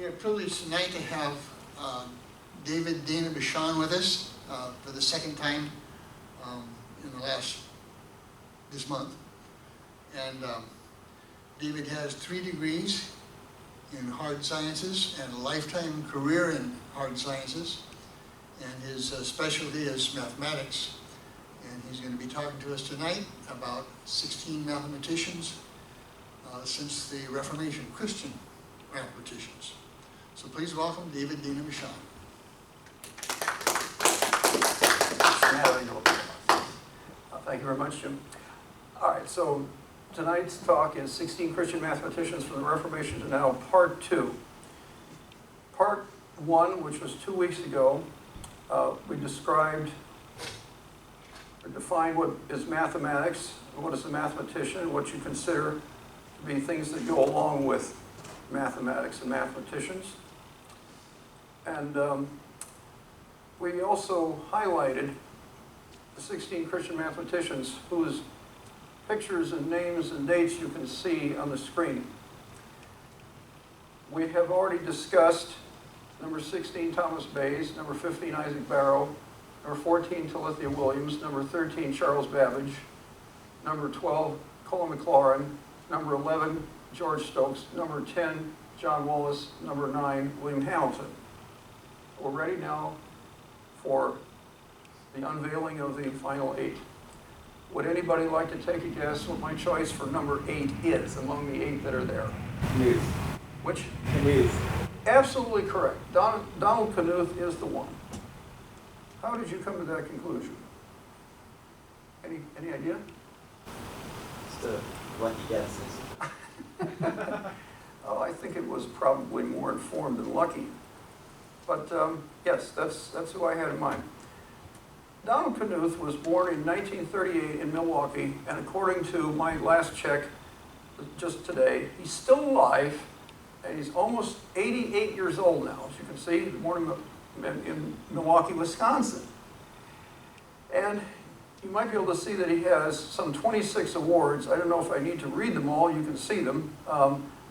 We are privileged tonight to have David Dana-Bashian with us for the second time in this month. And David has 3 degrees in hard sciences and a lifetime career in hard sciences. And his specialty is mathematics. And he's going to be talking to us tonight about 16 mathematicians since the Reformation, Christian mathematicians. So please welcome David Dana-Bashian. Thank you very much, Jim. All right, so tonight's talk is 16 Christian mathematicians from the Reformation to now, part 2. Part 1, which was 2 weeks ago, we described or defined what is mathematics, what is a mathematician, and what you consider to be things that go along with mathematics and mathematicians. And we also highlighted the 16 Christian mathematicians whose pictures and names and dates you can see on the screen. We have already discussed number 16, Thomas Bayes, number 15, Isaac Barrow, number 14, Talithia Williams, number 13, Charles Babbage, number 12, Colin McLaurin, number 11, George Stokes, number 10, John Wallace, number 9, William Hamilton. We're ready now for the unveiling of the final 8. Would anybody like to take a guess what my choice for number 8 is among the 8 that are there? Knuth. Which? Knuth. Absolutely correct. Donald Knuth is the one. How did you come to that conclusion? Any idea? Just a lucky guesses. Oh, I think it was probably more informed than lucky. But yes, that's who I had in mind. Donald Knuth was born in 1938 in Milwaukee, and according to my last check just today, he's still alive, and he's almost 88 years old now. As you can see, born in Milwaukee, Wisconsin. And you might be able to see that he has some 26 awards. I don't know if I need to read them all. You can see them.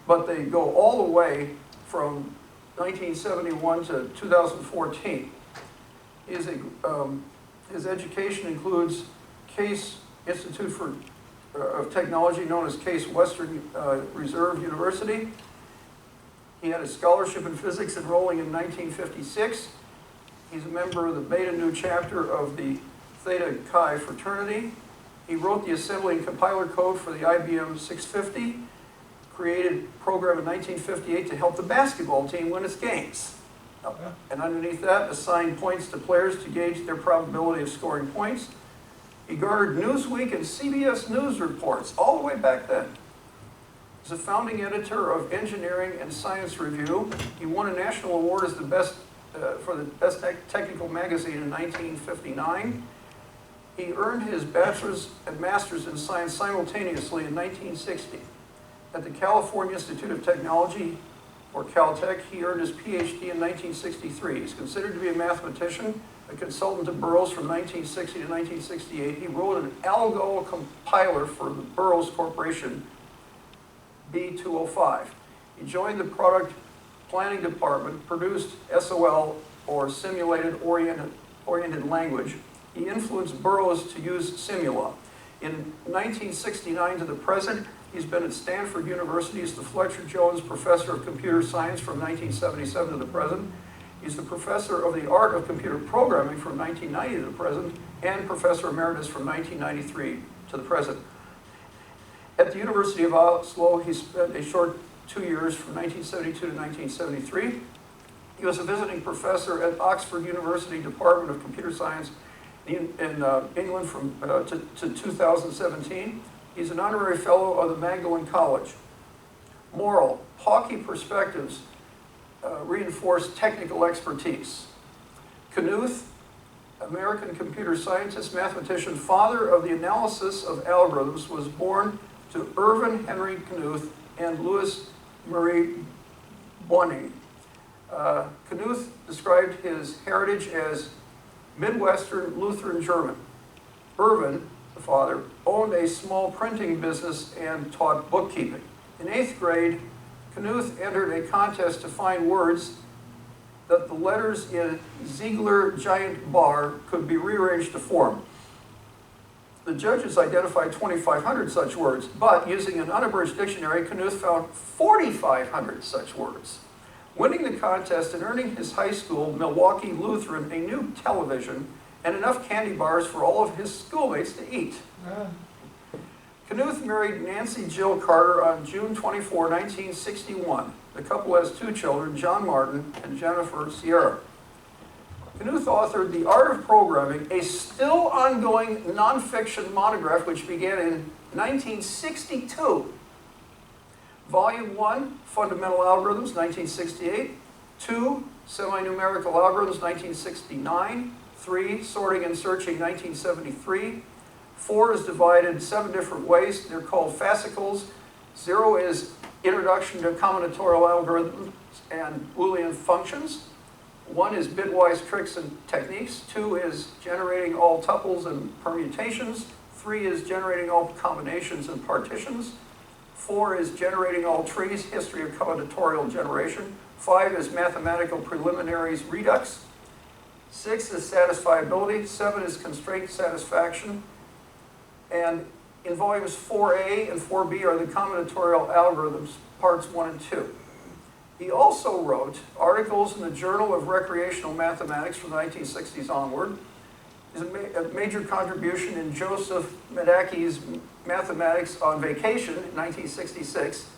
But they go all the way from 1971 to 2014. His education includes Case Institute of Technology, known as Case Western Reserve University. He had a scholarship in physics enrolling in 1956. He's a member of the Beta Nu chapter of the Theta Chi fraternity. He wrote the assembly and compiler code for the IBM 650, created a program in 1958 to help the basketball team win its games. And underneath that, assigned points to players to gauge their probability of scoring points. He garnered Newsweek and CBS News reports all the way back then. He's a founding editor of Engineering and Science Review. He won a national award as the best for the best technical magazine in 1959. He earned his bachelor's and master's in science simultaneously in 1960. At the California Institute of Technology, or Caltech, he earned his PhD in 1963. He's considered to be a mathematician, a consultant to Burroughs from 1960 to 1968. He wrote an algo compiler for the Burroughs Corporation, B205. He joined the product planning department, produced SOL, or simulated oriented language. He influenced Burroughs to use Simula. In 1969 to the present, he's been at Stanford University as the Fletcher Jones Professor of Computer Science from 1977 to the present. He's the Professor of the Art of Computer Programming from 1990 to the present, and Professor Emeritus from 1993 to the present. At the University of Oslo, he spent a short 2 years from 1972 to 1973. He was a visiting professor at Oxford University Department of Computer Science in England to 2017. He's an honorary fellow of the Magdalen College. Moral, hawky perspectives reinforce technical expertise. Knuth, American computer scientist, mathematician, father of the analysis of algorithms, was born to Irvin Henry Knuth and Louis Marie Boning. Knuth described his heritage as Midwestern Lutheran German. Irvin, the father, owned a small printing business and taught bookkeeping. In 8th grade, Knuth entered a contest to find words that the letters in Ziegler giant bar could be rearranged to form. The judges identified 2,500 such words, but using an unabridged dictionary, Knuth found 4,500 such words, winning the contest and earning his high school, Milwaukee Lutheran, a new television and enough candy bars for all of his schoolmates to eat. Knuth married Nancy Jill Carter on June 24, 1961. The couple has 2 children, John Martin and Jennifer Sierra. Knuth authored The Art of Programming, a still ongoing nonfiction monograph which began in 1962. Volume 1, Fundamental Algorithms, 1968. 2, Semi-Numerical Algorithms, 1969. 3, Sorting and Searching, 1973. 4 is divided 7 different ways. They're called fascicles. 0 is Introduction to Combinatorial Algorithms and Boolean Functions. 1 is Bitwise Tricks and Techniques. 2 is Generating All Tuples and Permutations. 3 is Generating All Combinations and Partitions. 4 is Generating All Trees, History of Combinatorial Generation. 5 is Mathematical Preliminaries Redux. 6 is Satisfiability. 7 is Constraint Satisfaction. And in volumes 4A and 4B are the combinatorial algorithms, parts 1 and 2. He also wrote articles in the Journal of Recreational Mathematics from the 1960s onward. His a major contribution in Joseph Medaki's Mathematics on Vacation in 1966,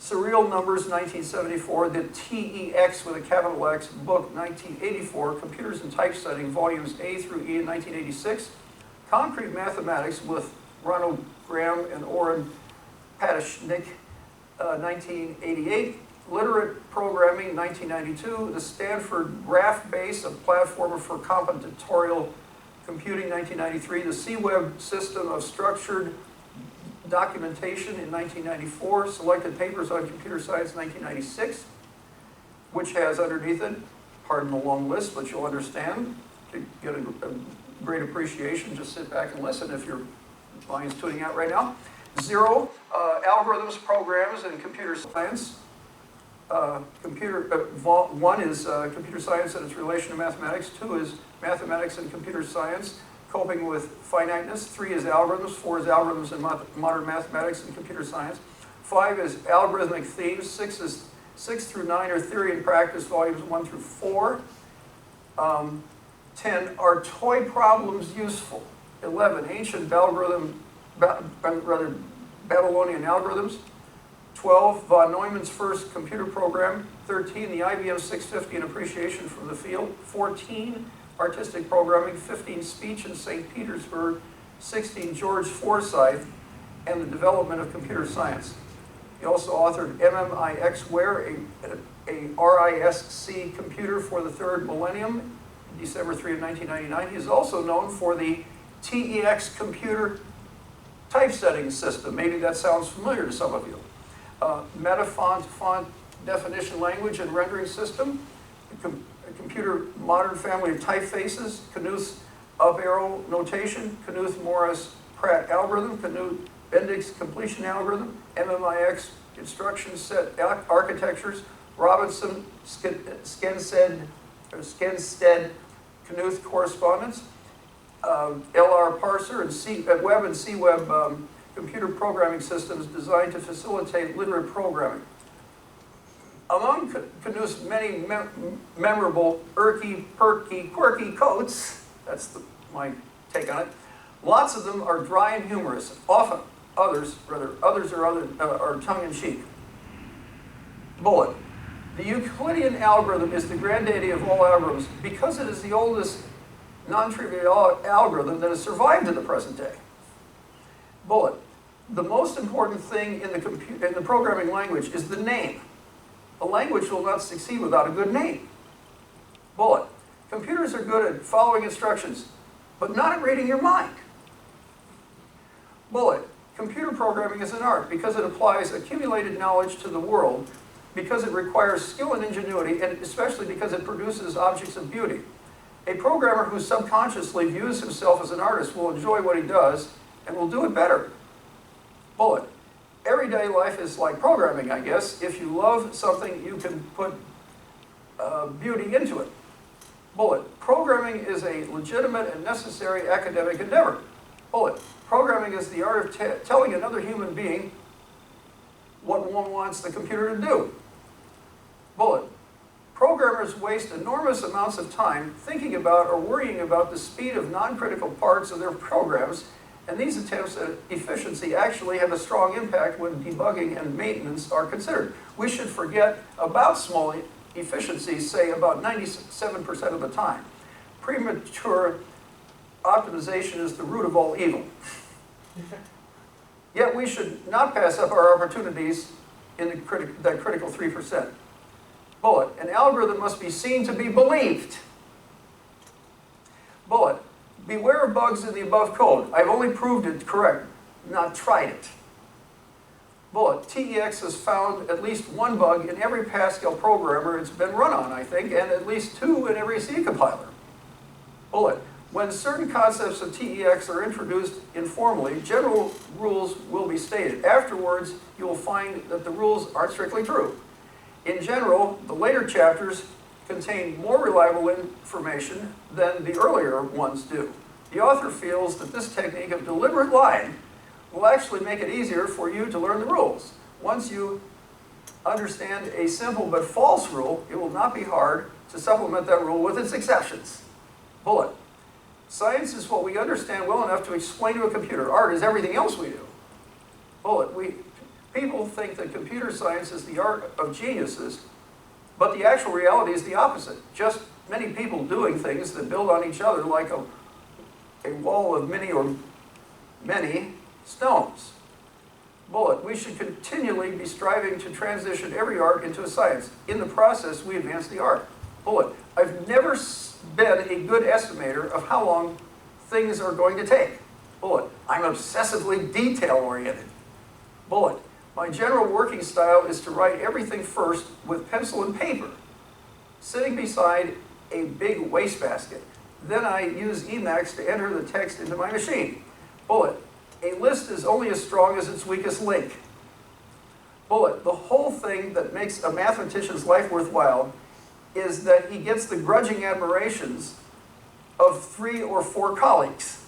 Surreal Numbers 1974, the TEX with a capital X book 1984, Computers and Typesetting volumes A through E in 1986, Concrete Mathematics with Ronald Graham and Orrin Patashnik, 1988, Literate Programming, 1992, the Stanford Graph Base, a platform for combinatorial computing, 1993, the C-Web System of Structured Documentation in 1994, Selected Papers on Computer Science, 1996, which has underneath it, pardon the long list, but you'll understand, to get a great appreciation, just sit back and listen if your mind's tuning out right now. 0, algorithms, programs, and computer science. 1 is computer science and its relation to mathematics. 2 is mathematics and computer science, coping with finiteness. 3 is algorithms. 4 is algorithms in modern mathematics and computer science. 5 is algorithmic themes. 6 through 9 are theory and practice, volumes 1 through 4. 10, are toy problems useful? 11, ancient Babylonian algorithms. 12, von Neumann's first computer program. 13, the IBM 650 and appreciation from the field. 14, artistic programming. 15, speech in St. Petersburg. 16, George Forsyth and the development of computer science. He also authored MMIXware, a RISC computer for the third millennium, December 3 of 1999. He is also known for the TEX computer typesetting system. Maybe that sounds familiar to some of you. Metafont font definition language and rendering system, a computer modern family of typefaces, Knuth's up arrow notation, Knuth-Morris-Pratt algorithm, Knuth-Bendix completion algorithm, MMIX instruction set architectures, Robinson, Skenstead, Knuth correspondence, LR parser, and web and C-Web computer programming systems designed to facilitate literate programming. Among Knuth's many memorable irky, perky, quirky quotes, that's my take on it, lots of them are dry and humorous. Often, others are tongue-in-cheek. Bullet. The Euclidean algorithm is the granddaddy of all algorithms because it is the oldest non-trivial algorithm that has survived to the present day. Bullet. The most important thing in the programming language is the name. A language will not succeed without a good name. Bullet. Computers are good at following instructions, but not at reading your mind. Bullet. Computer programming is an art because it applies accumulated knowledge to the world, because it requires skill and ingenuity, and especially because it produces objects of beauty. A programmer who subconsciously views himself as an artist will enjoy what he does and will do it better. Bullet. everyday life is like programming, I guess. If you love something, you can put beauty into it. Bullet. Programming is a legitimate and necessary academic endeavor. Bullet. Programming is the art of telling another human being what one wants the computer to do. Bullet. Programmers waste enormous amounts of time thinking about or worrying about the speed of non-critical parts of their programs, and these attempts at efficiency actually have a strong impact when debugging and maintenance are considered. We should forget about small efficiencies, say about 97% of the time. Premature optimization is the root of all evil. Yet we should not pass up our opportunities in that critical 3%. Bullet. An algorithm must be seen to be believed. Bullet. Beware of bugs in the above code. I've only proved it correct, not tried it. Bullet. TEX has found at least one bug in every Pascal programmer it's been run on, I think, and at least 2 in every C compiler. Bullet. When certain concepts of TEX are introduced informally, general rules will be stated. Afterwards, you will find that the rules aren't strictly true. In general, the later chapters contain more reliable information than the earlier ones do. The author feels that this technique of deliberate lying will actually make it easier for you to learn the rules. Once you understand a simple but false rule, it will not be hard to supplement that rule with its exceptions. Bullet. Science is what we understand well enough to explain to a computer. Art is everything else we do. Bullet. People think that computer science is the art of geniuses, but the actual reality is the opposite. Just many people doing things that build on each other like a wall of many stones. Bullet. We should continually be striving to transition every art into a science. In the process, we advance the art. Bullet. I've never been a good estimator of how long things are going to take. Bullet. I'm obsessively detail-oriented. Bullet. My general working style is to write everything first with pencil and paper, sitting beside a big wastebasket. Then I use Emacs to enter the text into my machine. Bullet. A list is only as strong as its weakest link. Bullet. The whole thing that makes a mathematician's life worthwhile is that he gets the grudging admirations of 3 or 4 colleagues.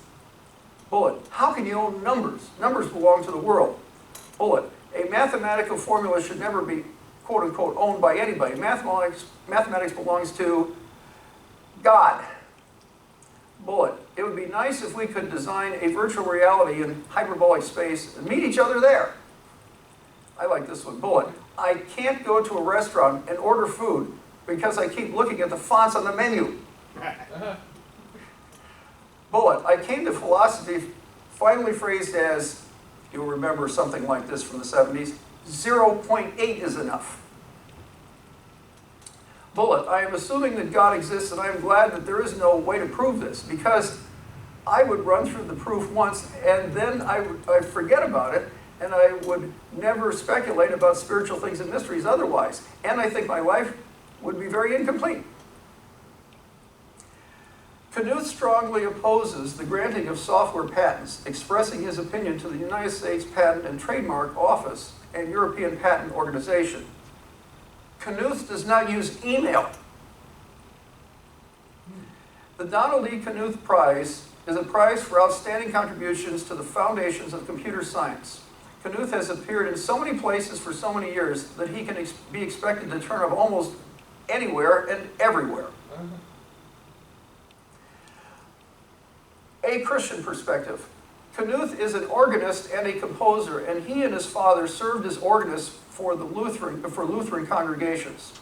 Bullet. How can you own numbers? Numbers belong to the world. Bullet. A mathematical formula should never be, quote unquote, owned by anybody. Mathematics belongs to God. Bullet. It would be nice if we could design a virtual reality in hyperbolic space and meet each other there. I like this one. Bullet. I can't go to a restaurant and order food because I keep looking at the fonts on the menu. Bullet. I came to philosophy finally phrased as, you'll remember something like this from the 70s, 0.8 is enough. Bullet. I am assuming that God exists, and I am glad that there is no way to prove this, because I would run through the proof once, and then I'd forget about it, and I would never speculate about spiritual things and mysteries otherwise. And I think my life would be very incomplete. Knuth strongly opposes the granting of software patents, expressing his opinion to the United States Patent and Trademark Office and European Patent Organization. Knuth does not use email. The Donald E. Knuth Prize is a prize for outstanding contributions to the foundations of computer science. Knuth has appeared in so many places for so many years that he can be expected to turn up almost anywhere and everywhere. A Christian perspective. Knuth is an organist and a composer, and he and his father served as organists for Lutheran congregations.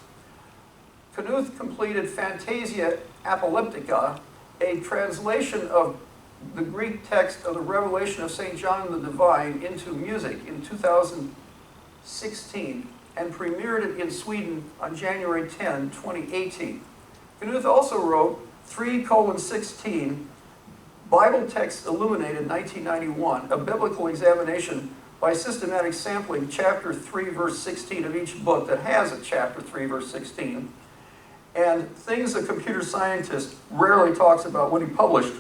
Knuth completed Fantasia Apocalyptica, a translation of the Greek text of the Revelation of St. John the Divine into music in 2016 and premiered it in Sweden on January 10, 2018. Knuth also wrote 3:16 Bible Text Illuminated 1991, a biblical examination by systematic sampling chapter 3 verse 16 of each book that has a chapter 3 verse 16, and things a computer scientist rarely talks about when he published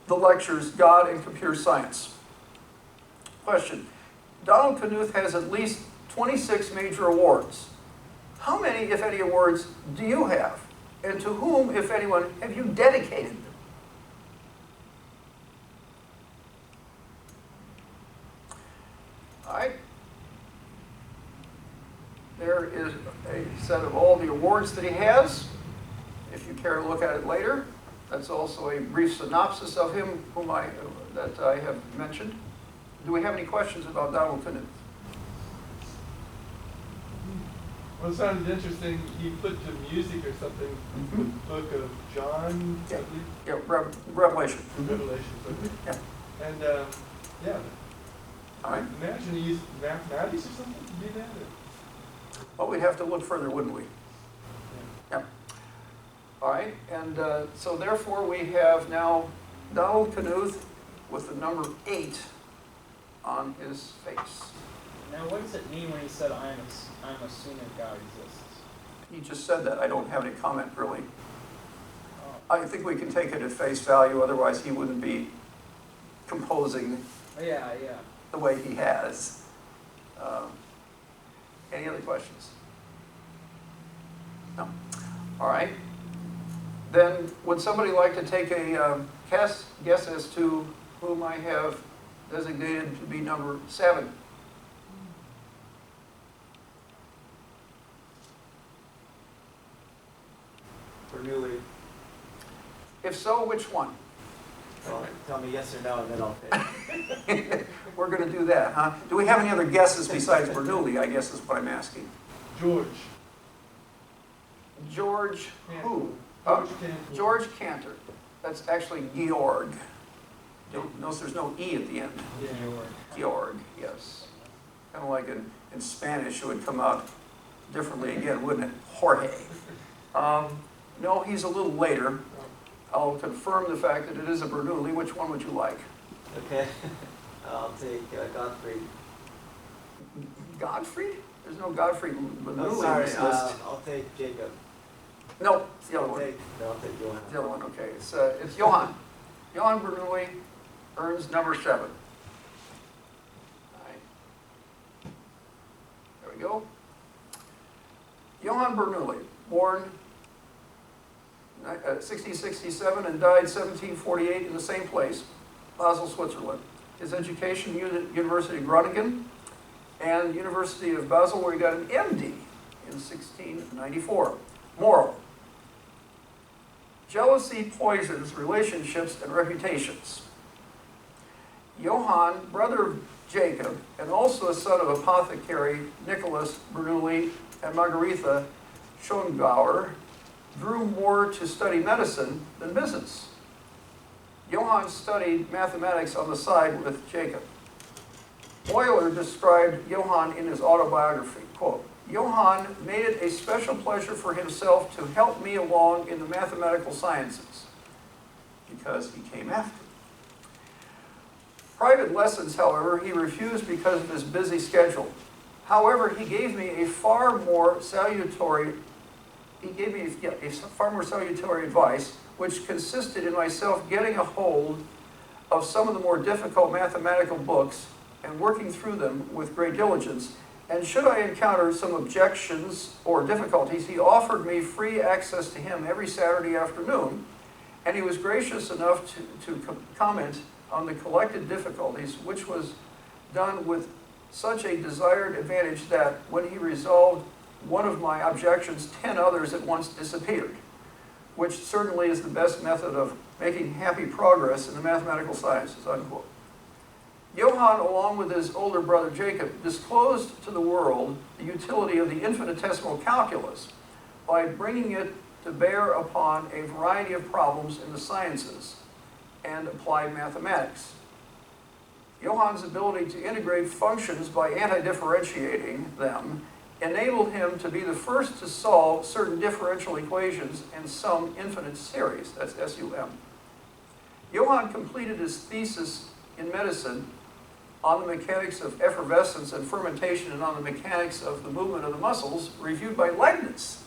the lectures God and Computer Science. Question. Donald Knuth has at least 26 major awards. How many, if any, awards do you have? And to whom, if anyone, have you dedicated them? All right. There is a set of all the awards that he has. If you care to look at it later, that's also a brief synopsis of him that I have mentioned. Do we have any questions about Donald Knuth? Well, it sounded interesting. He put to music or something the book of John, I believe? Yeah, Revelation. Revelation. Yeah. And, yeah. All right. Imagine he used mathematics or something to do that. Or, Well, we'd have to look further, wouldn't we? yeah. Yeah. All right, and so therefore we have now Donald Knuth with the number 8 on his face. Now, what does it mean when he said, I'm assuming God exists? He just said that. I don't have any comment, really. Oh, I think we can take it at face value, otherwise he wouldn't be composing yeah. the way he has. Any other questions? No. All right. Then, would somebody like to take a guess as to whom I have designated to be number 7? Bernoulli. If so, which one? Well, tell me yes or no, and then I'll pick. We're going to do that, huh? Do we have any other guesses besides Bernoulli, I guess is what I'm asking. George. George who? George Cantor. George Cantor. That's actually Georg. Notice there's no E at the end. Yeah. Georg, yes. Kind of like in Spanish, it would come out differently again, wouldn't it? Jorge. No, he's a little later. I'll confirm the fact that it is a Bernoulli. Which one would you like? Okay. I'll take Gottfried. Gottfried? There's no Gottfried Bernoulli Oh, on sorry. this list. I'll take Jacob. No, it's the other I'll one. take Johann. It's the other one, okay. It's Johann. Johann Bernoulli earns number 7. All right. There we go. Johann Bernoulli, born 1667 and died 1748 in the same place, Basel, Switzerland. His education, University of Groningen and University of Basel, where he got an MD in 1694. Moral. Jealousy poisons relationships and reputations. Johann, brother of Jacob, and also a son of apothecary Nicholas Bernoulli and Margaretha Schongauer, drew more to study medicine than business. Johann studied mathematics on the side with Jacob. Euler described Johann in his autobiography, quote, Johann made it a special pleasure for himself to help me along in the mathematical sciences, because he came after me. Private lessons, however, he refused because of his busy schedule. However, he gave me a far more salutary advice, which consisted in myself getting a hold of some of the more difficult mathematical books and working through them with great diligence. And should I encounter some objections or difficulties, he offered me free access to him every Saturday afternoon, and he was gracious enough to comment on the collected difficulties, which was done with such a desired advantage that when he resolved one of my objections, 10 others at once disappeared, which certainly is the best method of making happy progress in the mathematical sciences, unquote. Johann, along with his older brother Jacob, disclosed to the world the utility of the infinitesimal calculus by bringing it to bear upon a variety of problems in the sciences and applied mathematics. Johann's ability to integrate functions by antidifferentiating them enabled him to be the first to solve certain differential equations in some infinite series, that's SUM. Johann completed his thesis in medicine on the mechanics of effervescence and fermentation and on the mechanics of the movement of the muscles, reviewed by Leibniz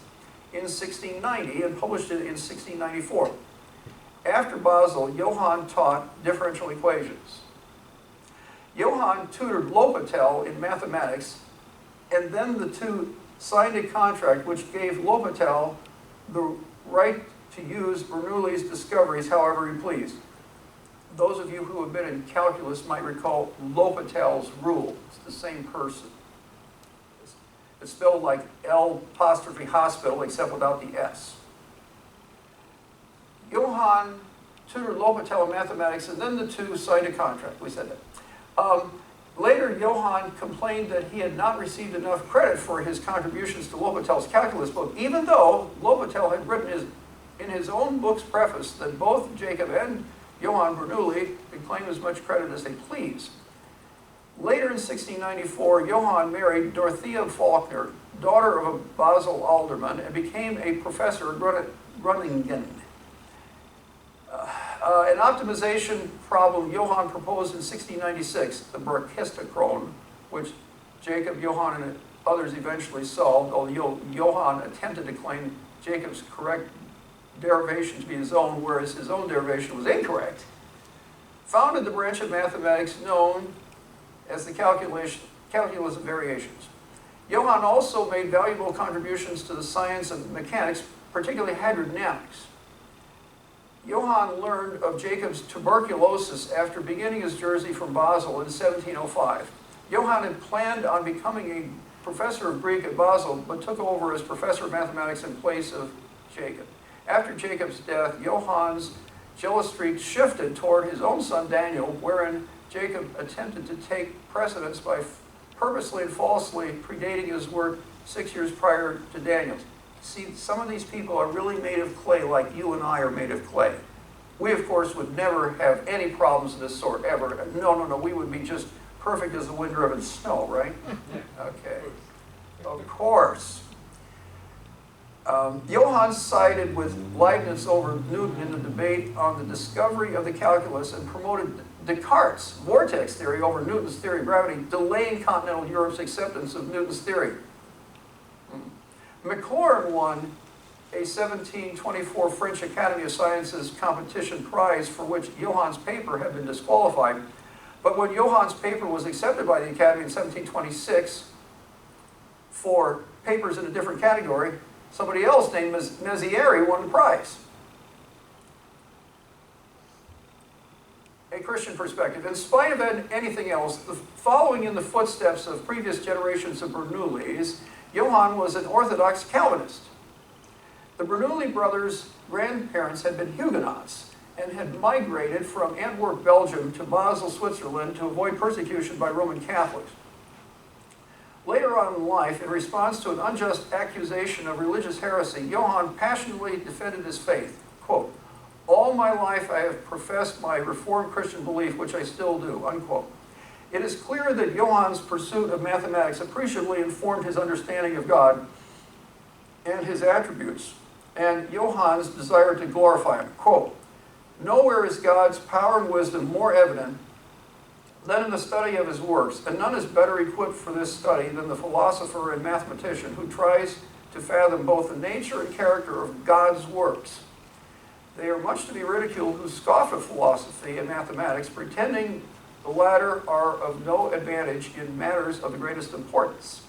in 1690 and published it in 1694. After Basel, Johann taught differential equations. Johann tutored L'Hopital in mathematics, and then the two signed a contract which gave L'Hopital the right to use Bernoulli's discoveries however he pleased. Those of you who have been in calculus might recall L'Hopital's rule. It's the same person. It's spelled like L apostrophe hospital, except without the S. Johann tutored L'Hopital in mathematics, and then the two signed a contract. We said that. Later, Johann complained that he had not received enough credit for his contributions to L'Hopital's calculus book, even though L'Hopital had written in his own book's preface that both Jacob and Johann Bernoulli could claim as much credit as they pleased. Later in 1694, Johann married Dorothea Faulkner, daughter of a Basel alderman, and became a professor at Groningen. An optimization problem Johann proposed in 1696, the Brachistochrone, which Jacob, Johann, and others eventually solved, although Johann attempted to claim Jacob's correct derivation to be his own, whereas his own derivation was incorrect, founded the branch of mathematics known as the calculus of variations. Johann also made valuable contributions to the science of mechanics, particularly hydrodynamics. Johann learned of Jacob's tuberculosis after beginning his journey from Basel in 1705. Johann had planned on becoming a professor of Greek at Basel, but took over as professor of mathematics in place of Jacob. After Jacob's death, Johann's jealous streak shifted toward his own son Daniel, wherein Jacob attempted to take precedence by purposely and falsely predating his work 6 years prior to Daniel's. See, some of these people are really made of clay like you and I are made of clay. We, of course, would never have any problems of this sort ever. No, we would be just perfect as the wind-driven snow, right? Okay. Of course. Johann sided with Leibniz over Newton in the debate on the discovery of the calculus and promoted Descartes' vortex theory over Newton's theory of gravity, delaying continental Europe's acceptance of Newton's theory. Maclaurin won a 1724 French Academy of Sciences competition prize for which Johann's paper had been disqualified. But when Johann's paper was accepted by the Academy in 1726 for papers in a different category, somebody else named Mézières won the prize. A Christian perspective. In spite of anything else, following in the footsteps of previous generations of Bernoullis, Johann was an Orthodox Calvinist. The Bernoulli brothers' grandparents had been Huguenots and had migrated from Antwerp, Belgium to Basel, Switzerland to avoid persecution by Roman Catholics. Later on in life, in response to an unjust accusation of religious heresy, Johann passionately defended his faith. Quote, "All my life I have professed my Reformed Christian belief, which I still do," unquote. It is clear that Johann's pursuit of mathematics appreciably informed his understanding of God and his attributes, and Johann's desire to glorify him. Quote, "Nowhere is God's power and wisdom more evident than in the study of his works, and none is better equipped for this study than the philosopher and mathematician who tries to fathom both the nature and character of God's works. They are much to be ridiculed who scoff at philosophy and mathematics, pretending the latter are of no advantage in matters of the greatest importance.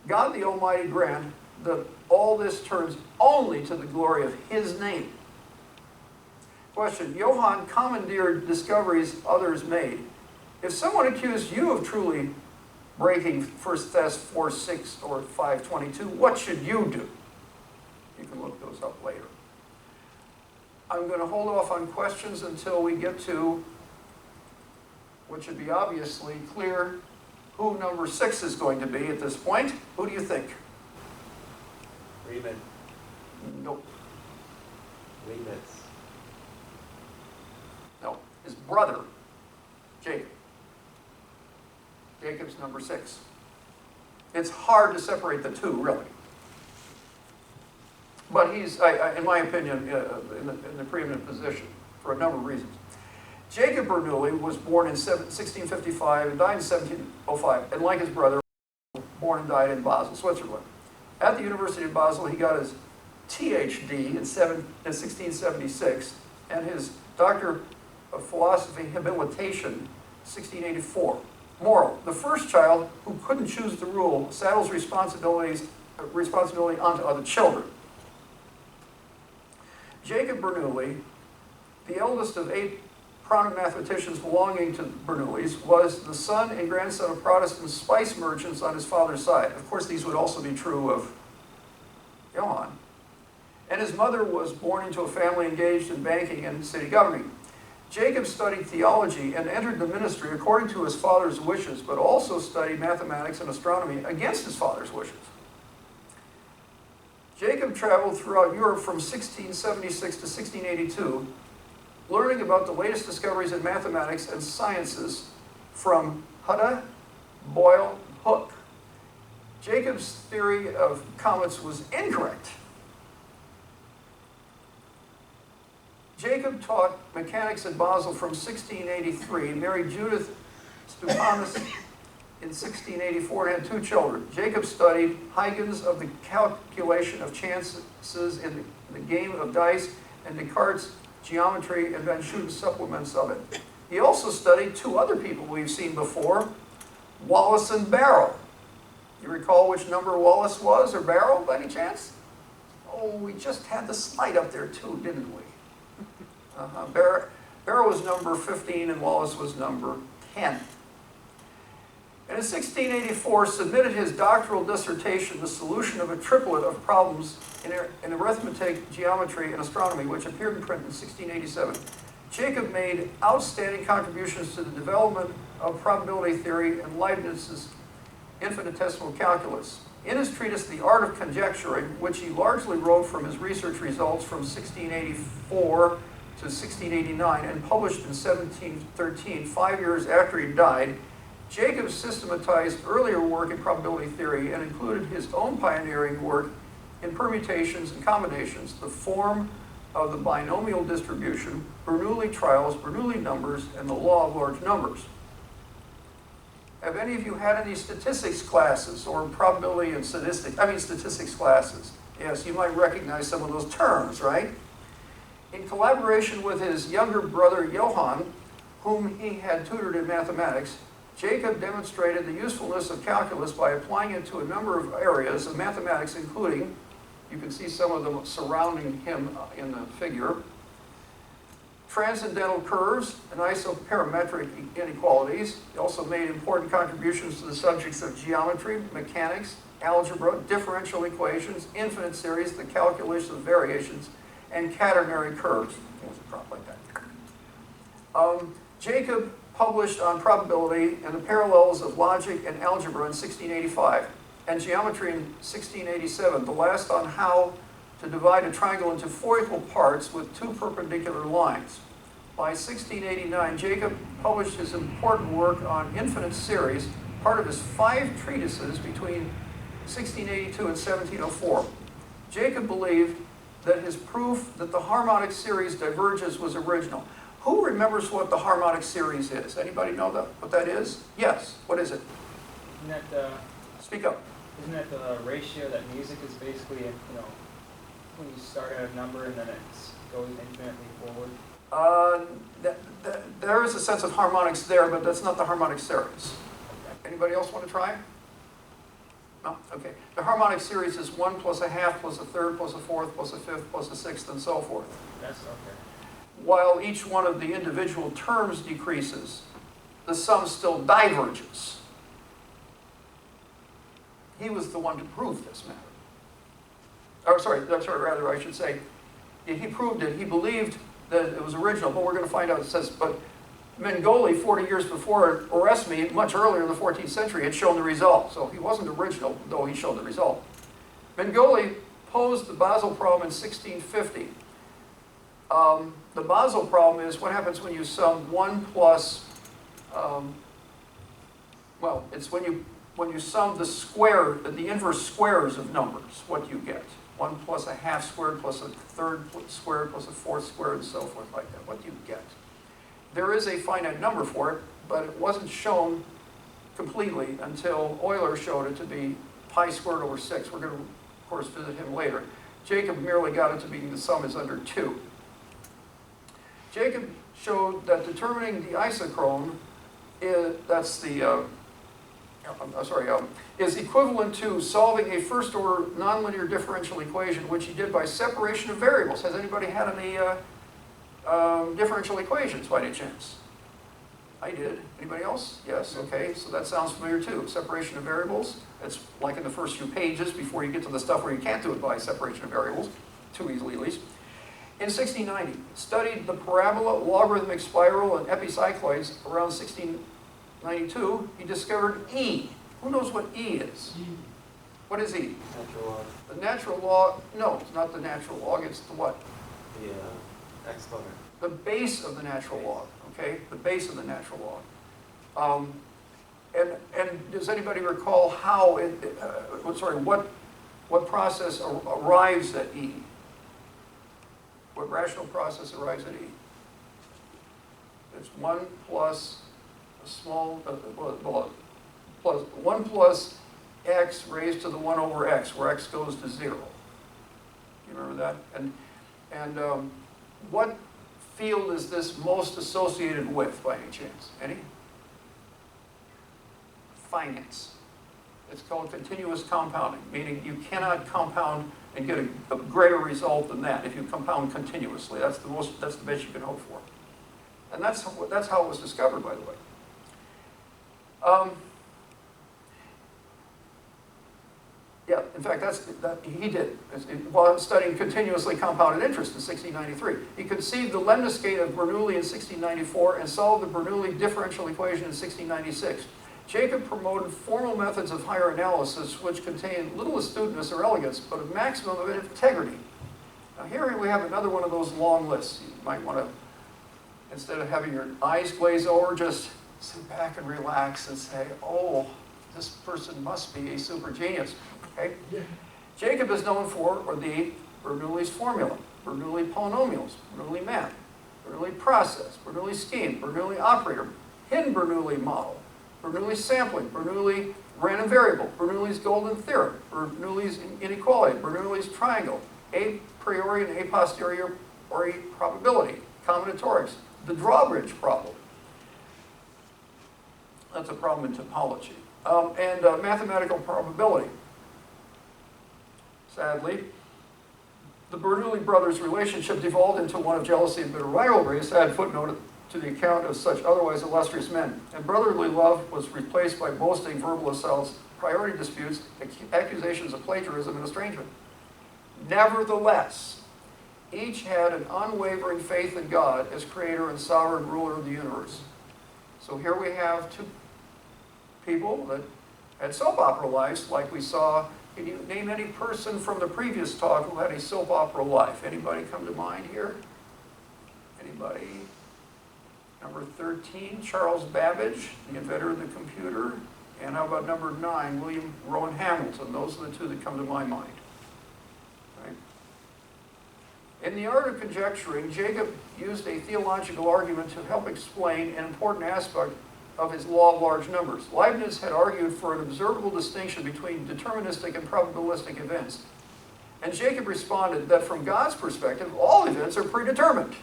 God the Almighty grant that all this turns only to the glory of his name." Question, Johann commandeered discoveries others made. If someone accused you of truly breaking 1 Thess 4:6 or 5:22, what should you do? You can look those up later. I'm going to hold off on questions until we get to what should be obviously clear who number 6 is going to be at this point. Who do you think? Riemann. Nope. Leibniz. No. His brother, Jacob. Jacob's number 6. It's hard to separate the two, really. But he's, in my opinion, in the preeminent position for a number of reasons. Jacob Bernoulli was born in 1655 and died in 1705, and like his brother, born and died in Basel, Switzerland. At the University of Basel, he got his THD in 1676 and his Doctor of Philosophy habilitation 1684. Moral: the first child who couldn't choose the rule saddles responsibility onto other children. Jacob Bernoulli, the eldest of 8 prominent mathematicians belonging to Bernoullis, was the son and grandson of Protestant spice merchants on his father's side. Of course, these would also be true of Johann. And his mother was born into a family engaged in banking and city governing. Jacob studied theology and entered the ministry according to his father's wishes, but also studied mathematics and astronomy against his father's wishes. Jacob traveled throughout Europe from 1676 to 1682, learning about the latest discoveries in mathematics and sciences from Hutton, Boyle, Hooke. Jacob's theory of comets was incorrect. Jacob taught mechanics at Basel from 1683, married Judith Stupanis in 1684, and had 2 children. Jacob studied Huygens of the calculation of chances in the game of dice, and Descartes' geometry, and Van Schooten's supplements of it. He also studied 2 other people we've seen before, Wallace and Barrow. You recall which number Wallace was, or Barrow, by any chance? Oh, we just had the slide up there too, didn't we? Barrow was number 15 and Wallace was number 10. And in 1684 submitted his doctoral dissertation, The Solution of a Triplet of Problems in Arithmetic, Geometry, and Astronomy, which appeared in print in 1687. Jacob made outstanding contributions to the development of probability theory and Leibniz's infinitesimal calculus. In his treatise, The Art of Conjecturing, which he largely wrote from his research results from 1684 to 1689 and published in 1713, 5 years after he died, Jacob systematized earlier work in probability theory and included his own pioneering work in permutations and combinations, the form of the binomial distribution, Bernoulli trials, Bernoulli numbers, and the law of large numbers. Have any of you had any statistics classes or probability and statistics classes? Yes, you might recognize some of those terms, right? In collaboration with his younger brother Johann, whom he had tutored in mathematics, Jacob demonstrated the usefulness of calculus by applying it to a number of areas of mathematics, including, you can see some of them surrounding him in the figure, transcendental curves and isoperimetric inequalities. He also made important contributions to the subjects of geometry, mechanics, algebra, differential equations, infinite series, the calculation of variations, and catenary curves. There's a prop like that. Jacob published on probability and the parallels of logic and algebra in 1685, and geometry in 1687, the last on how to divide a triangle into 4 equal parts with 2 perpendicular lines. By 1689, Jacob published his important work on infinite series, part of his 5 treatises between 1682 and 1704. Jacob believed that his proof that the harmonic series diverges was original. Who remembers what the harmonic series is? Anybody know what that is? Yes. What is it? Isn't that the, Speak up. isn't that the ratio that music is basically, when you start at a number and then it goes infinitely forward? There is a sense of harmonics there, but that's not the harmonic series. Anybody else want to try? No? Okay. The harmonic series is 1 plus a half plus a third plus a fourth plus a fifth plus a sixth and so forth. That's okay. While each one of the individual terms decreases, the sum still diverges. He was the one to prove this matter. Rather I should say, he proved it. He believed that it was original, but we're going to find out. It says, but Mengoli, 40 years before Oresme, much earlier in the 14th century, had shown the result. So he wasn't original, though he showed the result. Mengoli posed the Basel problem in 1650. The Basel problem is what happens when you sum 1 plus, it's when you sum the inverse squares of numbers, what you get. 1 plus a half squared plus a third squared plus a fourth squared and so forth like that. What do you get? There is a finite number for it, but it wasn't shown completely until Euler showed it to be pi squared over 6. We're going to, of course, visit him later. Jacob merely got it to be the sum is under 2. Jacob showed that determining the isochrone is equivalent to solving a first-order nonlinear differential equation, which he did by separation of variables. Has anybody had any differential equations by any chance? I did. Anybody else? Yes, okay, so that sounds familiar too. Separation of variables, it's like in the first few pages before you get to the stuff where you can't do it by separation of variables, too easily at least. In 1690, studied the parabola, logarithmic spiral, and epicycloids around 1692. He discovered E. Who knows what E is? What is E? Natural log. The natural log, no, it's not the natural log, it's the what? The exponent. The base of the natural log, okay? The base of the natural log. And does anybody recall how, what process arrives at E? What rational process arrives at E? It's 1 plus a small, plus 1 plus x raised to the 1 over x, where x goes to 0. You remember that? And what field is this most associated with, by any chance? Any? Finance. It's called continuous compounding, meaning you cannot compound and get a greater result than that if you compound continuously. That's the best you can hope for. And that's how it was discovered, by the way. Yeah, in fact, he did. While studying continuously compounded interest in 1693. He conceived the lemniscate of Bernoulli in 1694 and solved the Bernoulli differential equation in 1696. Jacob promoted formal methods of higher analysis which contain little astuteness or elegance, but a maximum of integrity. Now here we have another one of those long lists. You might want to, instead of having your eyes glaze over, just sit back and relax and say, oh, this person must be a super genius. Okay? Yeah. Jacob is known for the Bernoulli's formula, Bernoulli polynomials, Bernoulli map, Bernoulli process, Bernoulli scheme, Bernoulli operator, hidden Bernoulli model, Bernoulli sampling, Bernoulli random variable, Bernoulli's golden theorem, Bernoulli's inequality, Bernoulli's triangle, a priori and a posteriori probability, combinatorics, the drawbridge problem. That's a problem in topology. And mathematical probability. Sadly, the Bernoulli brothers' relationship devolved into one of jealousy and bitter rivalry, a sad footnote to the account of such otherwise illustrious men. And brotherly love was replaced by boasting verbal assaults, priority disputes, accusations of plagiarism, and estrangement. Nevertheless, each had an unwavering faith in God as creator and sovereign ruler of the universe. So here we have two people that had soap opera lives, like we saw. Can you name any person from the previous talk who had a soap opera life? Anybody come to mind here? Anybody? Number 13, Charles Babbage, the inventor of the computer. And how about number 9, William Rowan Hamilton? Those are the two that come to my mind. Right? In the art of conjecturing, Jacob used a theological argument to help explain an important aspect of his law of large numbers. Leibniz had argued for an observable distinction between deterministic and probabilistic events. And Jacob responded that from God's perspective, all events are predetermined.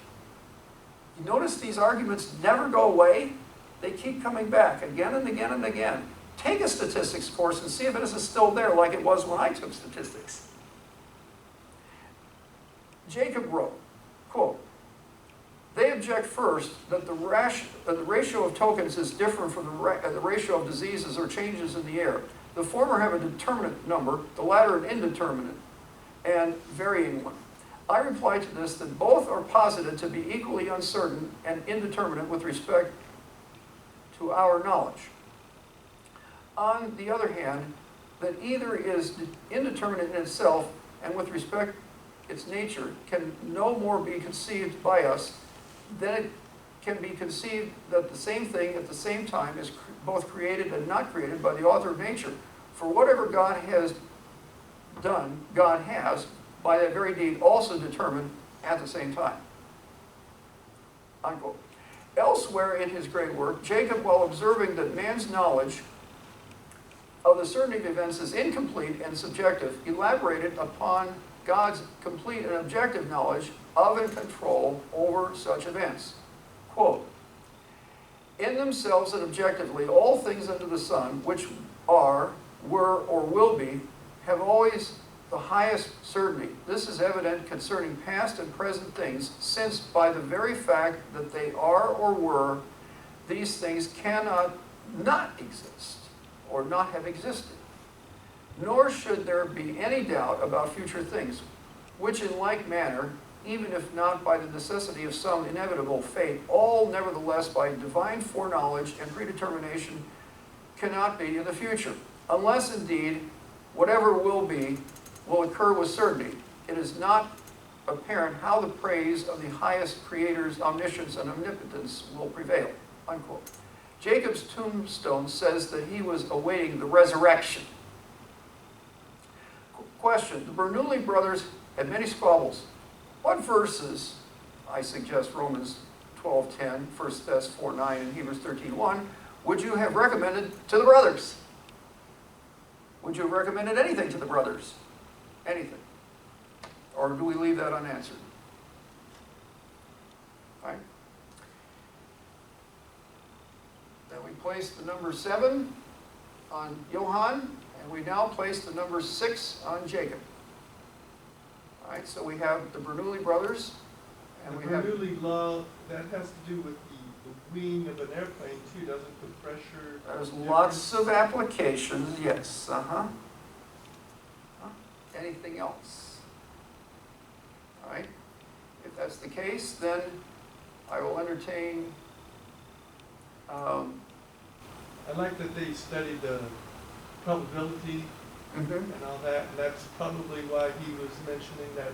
You notice these arguments never go away. They keep coming back again and again and again. Take a statistics course and see if it is still there like it was when I took statistics. Jacob wrote, quote, "They object first that the ratio of tokens is different from the ratio of diseases or changes in the air. The former have a determinate number, the latter an indeterminate and varying one. I reply to this that both are posited to be equally uncertain and indeterminate with respect to our knowledge. On the other hand, that either is indeterminate in itself and with respect its nature can no more be conceived by us than it can be conceived that the same thing at the same time is both created and not created by the author of nature. For whatever God has done, God has, by that very deed, also determined at the same time." Unquote. Elsewhere in his great work, Jacob, while observing that man's knowledge of the certainty of events is incomplete and subjective, elaborated upon God's complete and objective knowledge of and control over such events. Quote, In themselves and objectively, all things under the sun, which are, were, or will be, have always the highest certainty. This is evident concerning past and present things, since by the very fact that they are or were, these things cannot not exist, or not have existed. Nor should there be any doubt about future things, which in like manner, even if not by the necessity of some inevitable fate, all nevertheless by divine foreknowledge and predetermination cannot be in the future, unless indeed whatever will be will occur with certainty. It is not apparent how the praise of the highest Creator's omniscience and omnipotence will prevail, unquote. Jacob's tombstone says that he was awaiting the resurrection. Question, the Bernoulli brothers had many squabbles. What verses, I suggest Romans 12:10, 1 Thess 4:9, and Hebrews 13:1, would you have recommended to the brothers? Would you have recommended anything to the brothers? Anything? Or do we leave that unanswered? All right. Then we place the number 7 on Johann, and we now place the number 6 on Jacob. All right, so we have the Bernoulli brothers, and The we have... Bernoulli law, that has to do with the wing of an airplane too, doesn't the pressure? There's difference? lots of applications, yes, Anything else? All right, if that's the case, then I will entertain, I like that they studied the probability and all that, and that's probably why he was mentioning that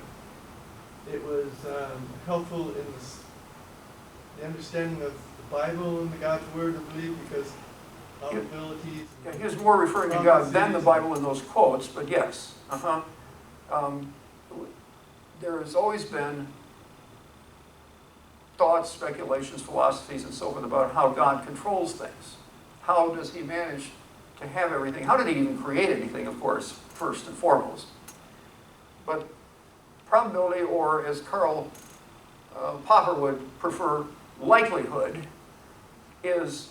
it was helpful in the understanding of the Bible and the God's Word, I believe, because probabilities. yeah, he was more referring to God than the Bible in those quotes, but yes, there has always been thoughts, speculations, philosophies, and so forth about how God controls things. How does he manage to have everything? How did he even create anything, of course, first and foremost? But probability, or as Karl Popper would prefer, likelihood, is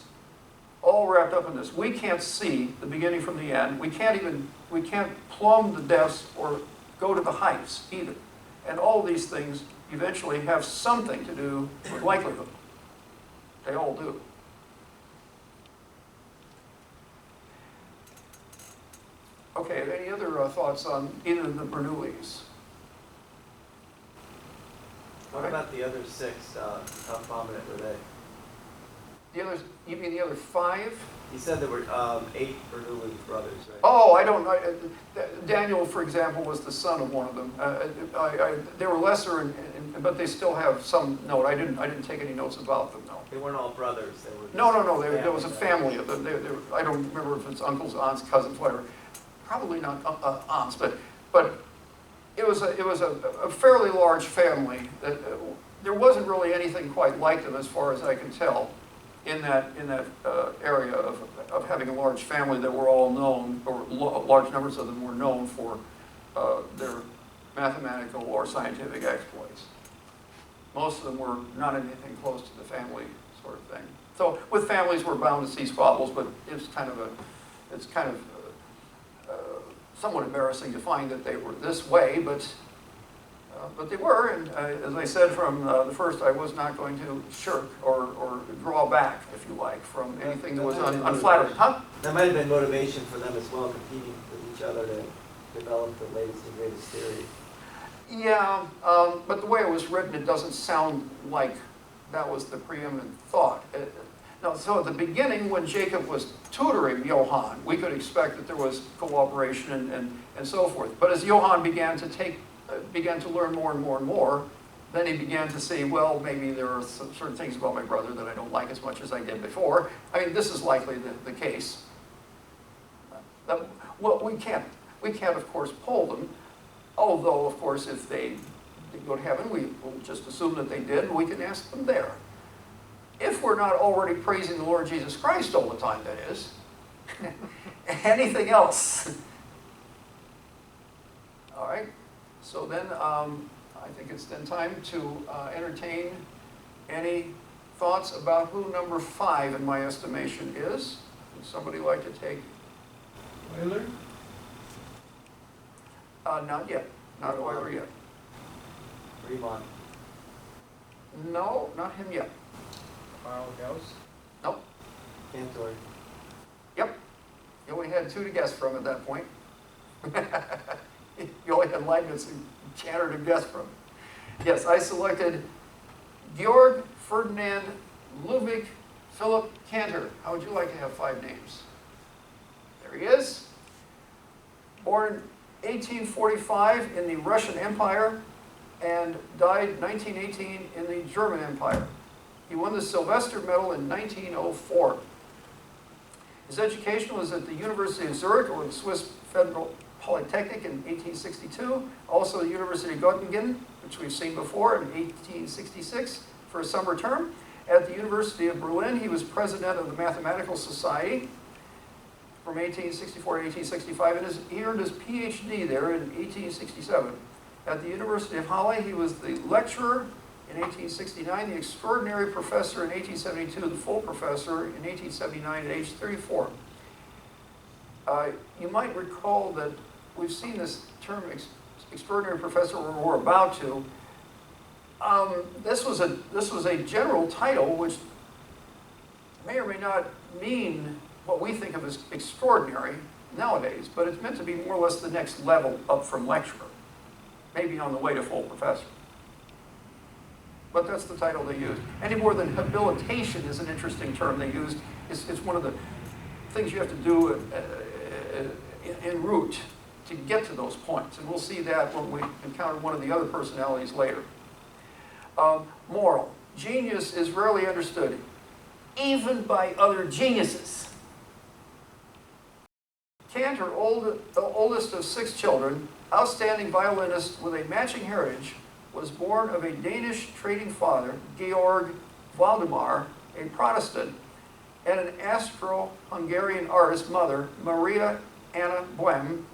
all wrapped up in this. We can't see the beginning from the end. We can't plumb the depths or go to the heights either. And all these things eventually have something to do with likelihood. They all do. Okay, any other thoughts on either of the Bernoullis? What about the other 6? How prominent were they? The others, you mean the other 5? He said there were 8 Bernoulli brothers, right? Oh, I don't know. Daniel, for example, was the son of one of them. They were lesser, but they still have some note. I didn't take any notes about them, no. They weren't all brothers. They were No. There was a families, family of them. I don't remember if it's uncles, aunts, cousins, whatever. Probably not aunts, but it was a fairly large family. There wasn't really anything quite like them, as far as I can tell, in that area of having a large family that were all known, or large numbers of them were known for their mathematical or scientific exploits. Most of them were not anything close to the family sort of thing. So with families, we're bound to see squabbles, but it's kind of somewhat embarrassing to find that they were this way, but they were, and as I said from the first, I was not going to shirk or draw back, if you like, from anything that was unflattering. Huh? That might have been motivation for them as well, competing with each other to develop the latest and greatest theory. Yeah, but the way it was written, it doesn't sound like that was the preeminent thought. No, so at the beginning, when Jacob was tutoring Johann, we could expect that there was cooperation and so forth. But as Johann began to learn more and more and more, then he began to see, well, maybe there are some certain things about my brother that I don't like as much as I did before. I mean, this is likely the case. Well, we can't, of course, poll them. Although, of course, if they go to heaven, we will just assume that they did, and we can ask them there. If we're not already praising the Lord Jesus Christ all the time, that is. Anything else? All right. So then, I think it's then time to entertain any thoughts about who number 5 in my estimation is? Would somebody like to take? Euler? Not yet. Not Euler yet. Riemann. No, not him yet. Carl Gauss. Nope. Cantor. Yep. You only had 2 to guess from at that point. You only had Leibniz and Cantor to guess from. Yes, I selected Georg Ferdinand Ludwig Philipp Cantor. How would you like to have 5 names? There he is. Born 1845 in the Russian Empire and died 1918 in the German Empire. He won the Sylvester Medal in 1904. His education was at the University of Zurich, or the Swiss Federal Polytechnic, in 1862. Also the University of Göttingen, which we've seen before, in 1866 for a summer term. At the University of Berlin, he was president of the Mathematical Society from 1864 to 1865, and he earned his PhD there in 1867. At the University of Halle, he was the lecturer in 1869, the extraordinary professor in 1872, the full professor in 1879 at age 34. You might recall that we've seen this term extraordinary professor, or we're about to. This was a general title which may or may not mean what we think of as extraordinary nowadays, but it's meant to be more or less the next level up from lecturer, maybe on the way to full professor. But that's the title they used. Any more than habilitation is an interesting term they used. It's one of the things you have to do en route to get to those points. And we'll see that when we encounter one of the other personalities later. Moral. Genius is rarely understood, even by other geniuses. Cantor, the oldest of 6 children, outstanding violinist with a matching heritage, was born of a Danish trading father, Georg Valdemar, a Protestant, and an Austro-Hungarian artist mother, Maria Anna Boehm,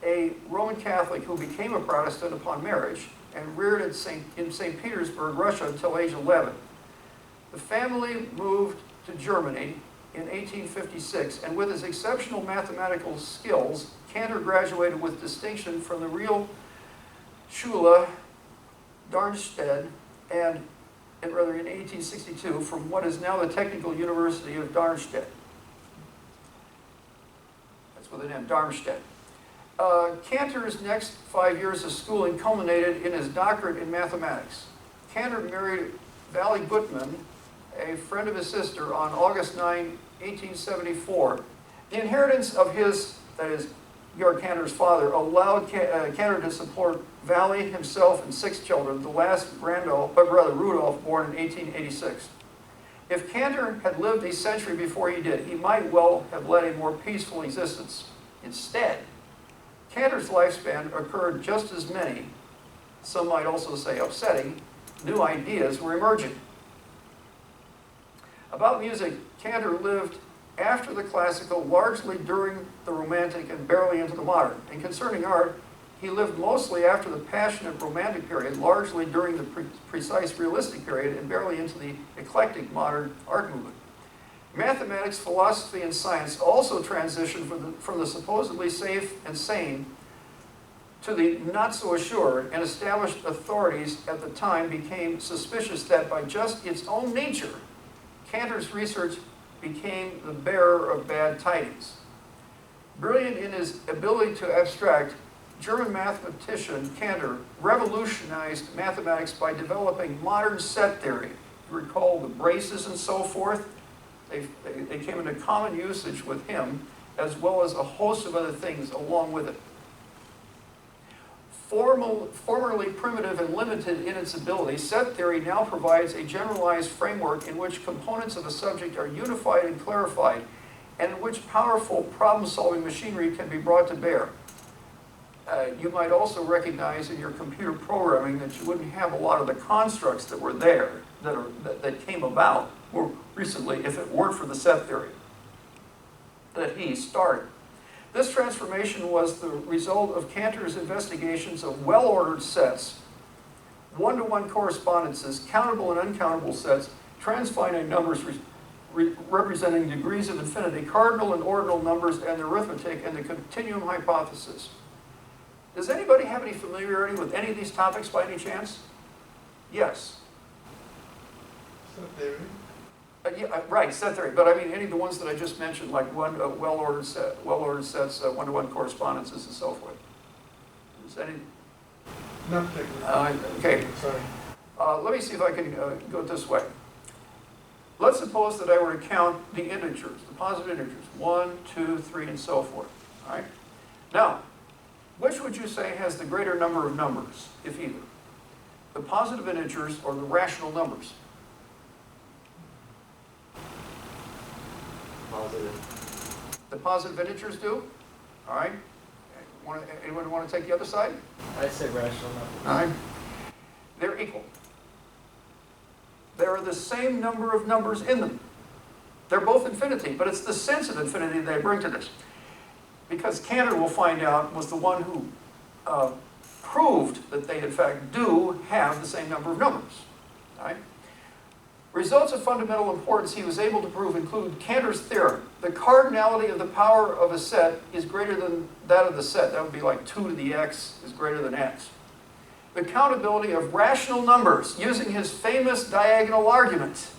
a Roman Catholic who became a Protestant upon marriage and reared in St. Petersburg, Russia until age 11. The family moved to Germany in 1856, and with his exceptional mathematical skills, Cantor graduated with distinction from the Real Schule Darmstadt and in 1862 from what is now the Technical University of Darmstadt. That's with an M, Darmstadt. Cantor's next 5 years of schooling culminated in his doctorate in mathematics. Cantor married Vally Gutmann, a friend of his sister, on August 9, 1874. The inheritance of his, that is, Georg Cantor's father, allowed Cantor to support Vally, himself, and 6 children, the last Rudolf, born in 1886. If Cantor had lived a century before he did, he might well have led a more peaceful existence. Instead, Cantor's lifespan occurred just as many, some might also say upsetting, new ideas were emerging. About music, Cantor lived after the classical, largely during the romantic, and barely into the modern. And concerning art, he lived mostly after the passionate romantic period, largely during the precise realistic period, and barely into the eclectic modern art movement. Mathematics, philosophy, and science also transitioned from the supposedly safe and sane to the not so assured, and established authorities at the time became suspicious that by just its own nature, Cantor's research became the bearer of bad tidings. Brilliant in his ability to abstract, German mathematician Cantor revolutionized mathematics by developing modern set theory. You recall the braces and so forth? They came into common usage with him, as well as a host of other things along with it. Formerly primitive and limited in its ability, set theory now provides a generalized framework in which components of a subject are unified and clarified, and in which powerful problem-solving machinery can be brought to bear. You might also recognize in your computer programming that you wouldn't have a lot of the constructs that were there, that came about more recently, if it weren't for the set theory that he started. This transformation was the result of Cantor's investigations of well-ordered sets, one-to-one correspondences, countable and uncountable sets, transfinite numbers representing degrees of infinity, cardinal and ordinal numbers, and the arithmetic, and the continuum hypothesis. Does anybody have any familiarity with any of these topics by any chance? Yes. Set theory. Yeah, right, set theory. But I mean, any of the ones that I just mentioned, like well-ordered sets, one-to-one correspondences, and so forth. Is any? Not technically. Okay. Sorry. Let me see if I can go this way. Let's suppose that I were to count the integers, the positive integers, 1, 2, 3, and so forth. All right. Now, which would you say has the greater number of numbers, if either? The positive integers or the rational numbers? Positive. The positive integers do? All right. Anyone want to take the other side? I say rational numbers. All right. They're equal. There are the same number of numbers in them. They're both infinity, but it's the sense of infinity they bring to this. Because Cantor, we'll find out, was the one who proved that they in fact do have the same number of numbers. All right? Results of fundamental importance he was able to prove include Cantor's theorem. The cardinality of the power of a set is greater than that of the set. That would be like 2 to the x is greater than x. The countability of rational numbers using his famous diagonal argument.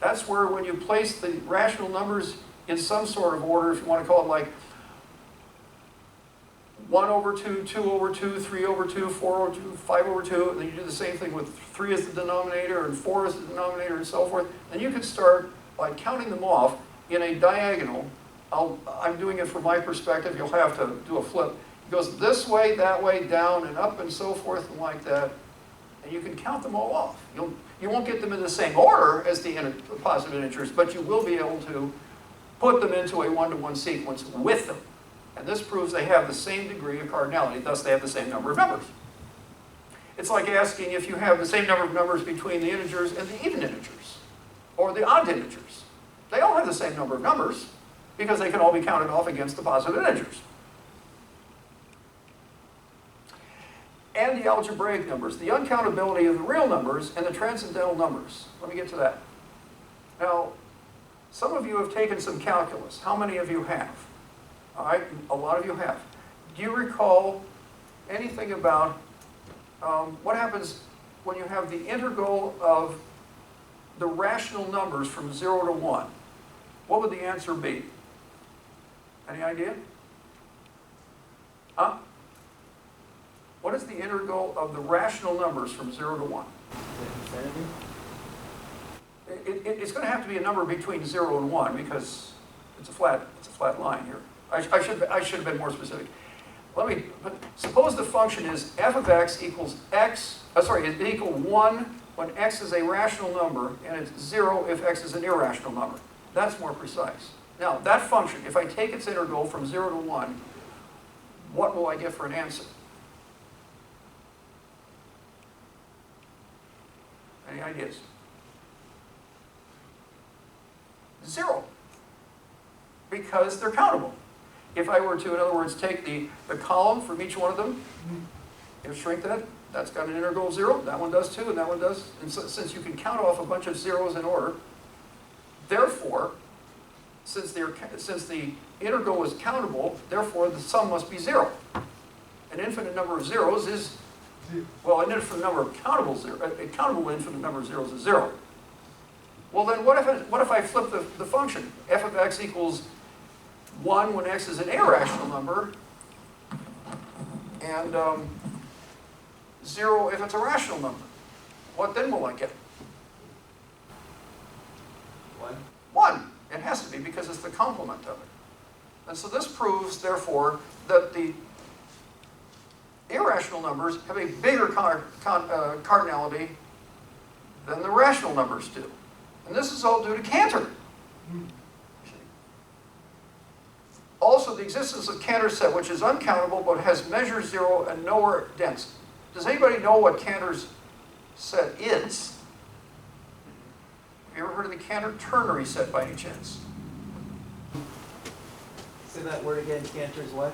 That's where when you place the rational numbers in some sort of order, if you want to call it like 1 over 2, 2 over 2, 3 over 2, 4 over 2, 5 over 2, and then you do the same thing with 3 as the denominator and 4 as the denominator and so forth, then you could start by counting them off in a diagonal. I'm doing it from my perspective, you'll have to do a flip. It goes this way, that way, down, and up, and so forth, and like that. And you can count them all off. You won't get them in the same order as the positive integers, but you will be able to put them into a one-to-one sequence with them. And this proves they have the same degree of cardinality, thus they have the same number of numbers. It's like asking if you have the same number of numbers between the integers and the even integers, or the odd integers. They all have the same number of numbers, because they can all be counted off against the positive integers. And the algebraic numbers, the uncountability of the real numbers and the transcendental numbers. Let me get to that. Now, some of you have taken some calculus. How many of you have? All right, a lot of you have. Do you recall anything about what happens when you have the integral of the rational numbers from 0 to 1? What would the answer be? Any idea? Huh? What is the integral of the rational numbers from 0 to 1? Infinity? It's going to have to be a number between 0 and 1 because it's a flat line here. I should have been more specific. Suppose the function is f of x equals x, it equal 1 when x is a rational number, and it's 0 if x is an irrational number. That's more precise. Now, that function, if I take its integral from 0 to 1, what will I get for an answer? Any ideas? 0. Because they're countable. If I were to, in other words, take the column from each one of them, and shrink that, that's got an integral of 0, that one does too, and that one does. And so, since you can count off a bunch of zeros in order, therefore, since the integral is countable, therefore the sum must be 0. An infinite number of zeros is, well, an infinite number of a countable infinite number of zeros is 0. Well then, what if I flip the function? F of x equals 1 when x is an irrational number, and 0 if it's a rational number. What then will I get? 1. 1. It has to be because it's the complement of it. And so this proves, therefore, that the irrational numbers have a bigger cardinality than the rational numbers do. And this is all due to Cantor. Also, the existence of Cantor's set, which is uncountable but has measure 0 and nowhere dense. Does anybody know what Cantor's set is? Have you ever heard of the Cantor ternary set by any chance? Say that word again, Cantor's what?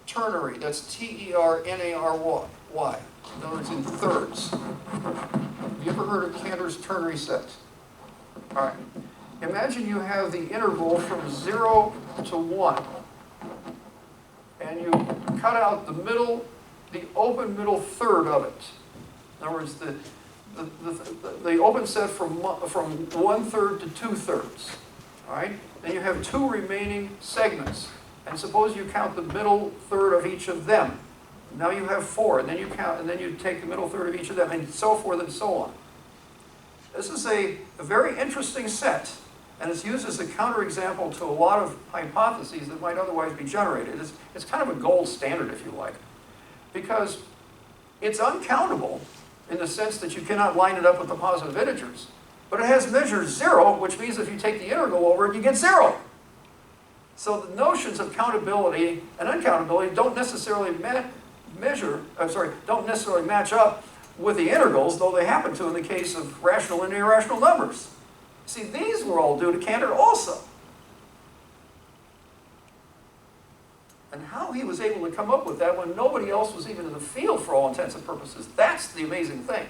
Ternary, that's T-E-R-N-A-R-Y. In other words, in thirds. Have you ever heard of Cantor's ternary set? All right. Imagine you have the interval from 0 to 1. And you cut out the middle, the open middle third of it. In other words, the open set from 1/3 to 2/3. All right? Then you have 2 remaining segments. And suppose you count the middle third of each of them. Now you have 4, and then you count, and then you take the middle third of each of them, and so forth and so on. This is a very interesting set, and it's used as a counterexample to a lot of hypotheses that might otherwise be generated. It's kind of a gold standard, if you like, because it's uncountable in the sense that you cannot line it up with the positive integers, but it has measure 0, which means if you take the integral over it, you get 0. So the notions of countability and uncountability don't necessarily don't necessarily match up with the integrals, though they happen to in the case of rational and irrational numbers. See, these were all due to Cantor also. And how he was able to come up with that when nobody else was even in the field for all intents and purposes, that's the amazing thing.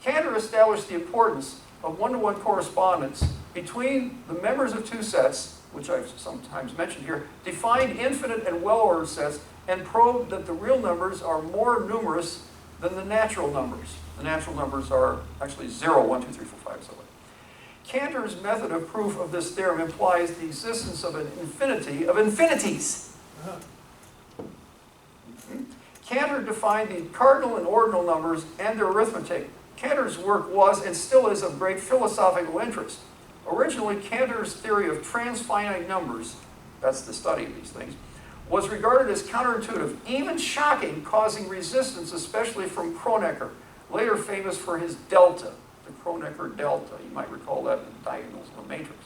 Cantor established the importance of one-to-one correspondence between the members of 2 sets, which I've sometimes mentioned here, defined infinite and well-ordered sets, and proved that the real numbers are more numerous than the natural numbers. The natural numbers are actually 0, 1, 2, 3, 4, 5, so on. Cantor's method of proof of this theorem implies the existence of an infinity of infinities. Cantor defined the cardinal and ordinal numbers and their arithmetic. Cantor's work was and still is of great philosophical interest. Originally, Cantor's theory of transfinite numbers, that's the study of these things, was regarded as counterintuitive, even shocking, causing resistance, especially from Kronecker, later famous for his delta, the Kronecker delta. You might recall that in the diagonals of a matrix.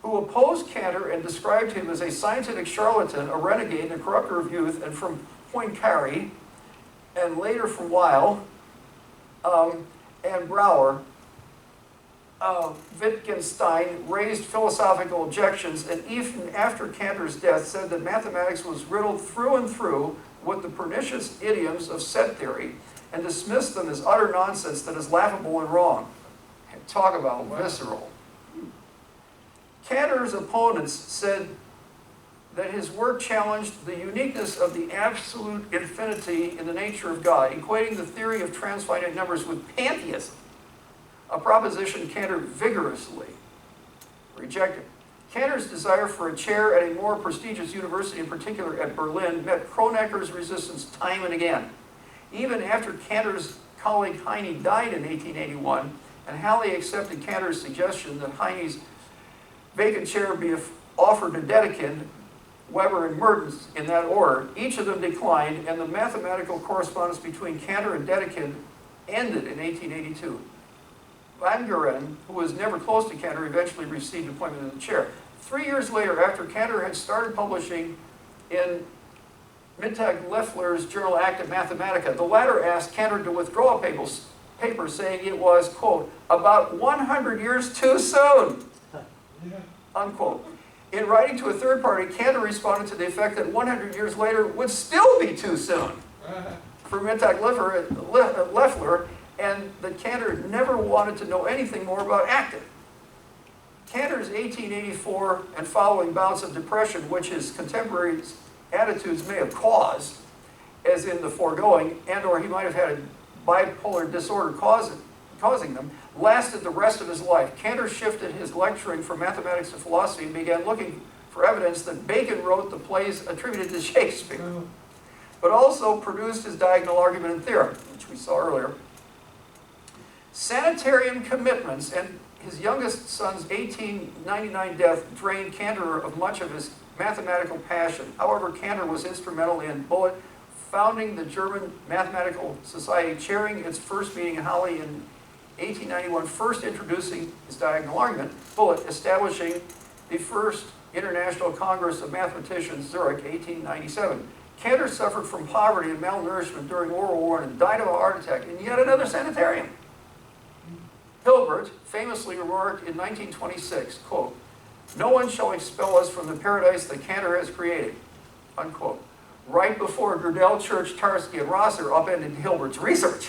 Who opposed Cantor and described him as a scientific charlatan, a renegade, a corrupter of youth, and from Poincaré, and later from Weil, and Brouwer, Wittgenstein raised philosophical objections, and even after Cantor's death said that mathematics was riddled through and through with the pernicious idioms of set theory, and dismissed them as utter nonsense that is laughable and wrong. Talk about visceral. Cantor's opponents said that his work challenged the uniqueness of the absolute infinity in the nature of God, equating the theory of transfinite numbers with pantheism, a proposition Cantor vigorously rejected. Cantor's desire for a chair at a more prestigious university, in particular at Berlin, met Kronecker's resistance time and again. Even after Cantor's colleague Heine died in 1881, and Halley accepted Cantor's suggestion that Heine's vacant chair be offered to Dedekind, Weber, and Mertens in that order, each of them declined, and the mathematical correspondence between Cantor and Dedekind ended in 1882. Langeren, who was never close to Cantor, eventually received an appointment in the chair. 3 years later, after Cantor had started publishing in Mittag Leffler's journal Acta Mathematica, the latter asked Cantor to withdraw a paper saying it was, quote, about 100 years too soon, unquote. In writing to a third party, Cantor responded to the effect that 100 years later would still be too soon for Mittag Leffler, and that Cantor never wanted to know anything more about Acta. Cantor's 1884 and following bouts of depression, which his contemporaries' attitudes may have caused, as in the foregoing, and or he might have had a bipolar disorder causing them, lasted the rest of his life. Cantor shifted his lecturing from mathematics to philosophy and began looking for evidence that Bacon wrote the plays attributed to Shakespeare, but also produced his diagonal argument and theorem, which we saw earlier. Sanitarium commitments and his youngest son's 1899 death drained Cantor of much of his mathematical passion. However, Cantor was instrumental in Bullet founding the German Mathematical Society, chairing its first meeting in Halle in 1891, first introducing his diagonal argument, Bullet establishing the first International Congress of Mathematicians, Zurich, 1897. Cantor suffered from poverty and malnourishment during World War I and died of a heart attack in yet another sanitarium. Hilbert famously remarked in 1926, quote, no one shall expel us from the paradise that Cantor has created, unquote. Right before Gödel, Church, Tarski, and Rosser upended Hilbert's research.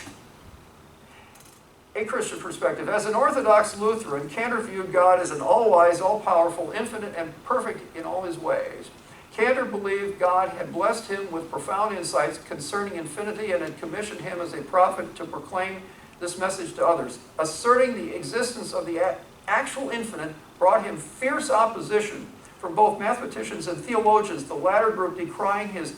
A Christian perspective. As an Orthodox Lutheran, Cantor viewed God as an all-wise, all-powerful, infinite, and perfect in all his ways. Cantor believed God had blessed him with profound insights concerning infinity and had commissioned him as a prophet to proclaim this message to others. Asserting the existence of the actual infinite brought him fierce opposition from both mathematicians and theologians, the latter group decrying his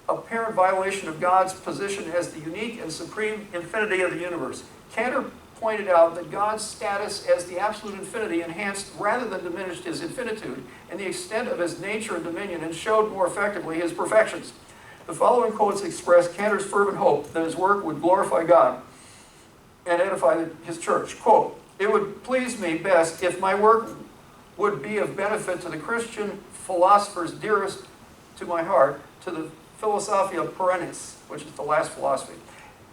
apparent violation of God's position as the unique and supreme infinity of the universe. Cantor pointed out that God's status as the absolute infinity enhanced rather than diminished his infinitude and the extent of his nature and dominion, and showed more effectively his perfections. The following quotes express Cantor's fervent hope that his work would glorify God and edify his church. Quote, "It would please me best if my work would be of benefit to the Christian philosophers dearest to my heart, to the Philosophia Perennis," which is the last philosophy.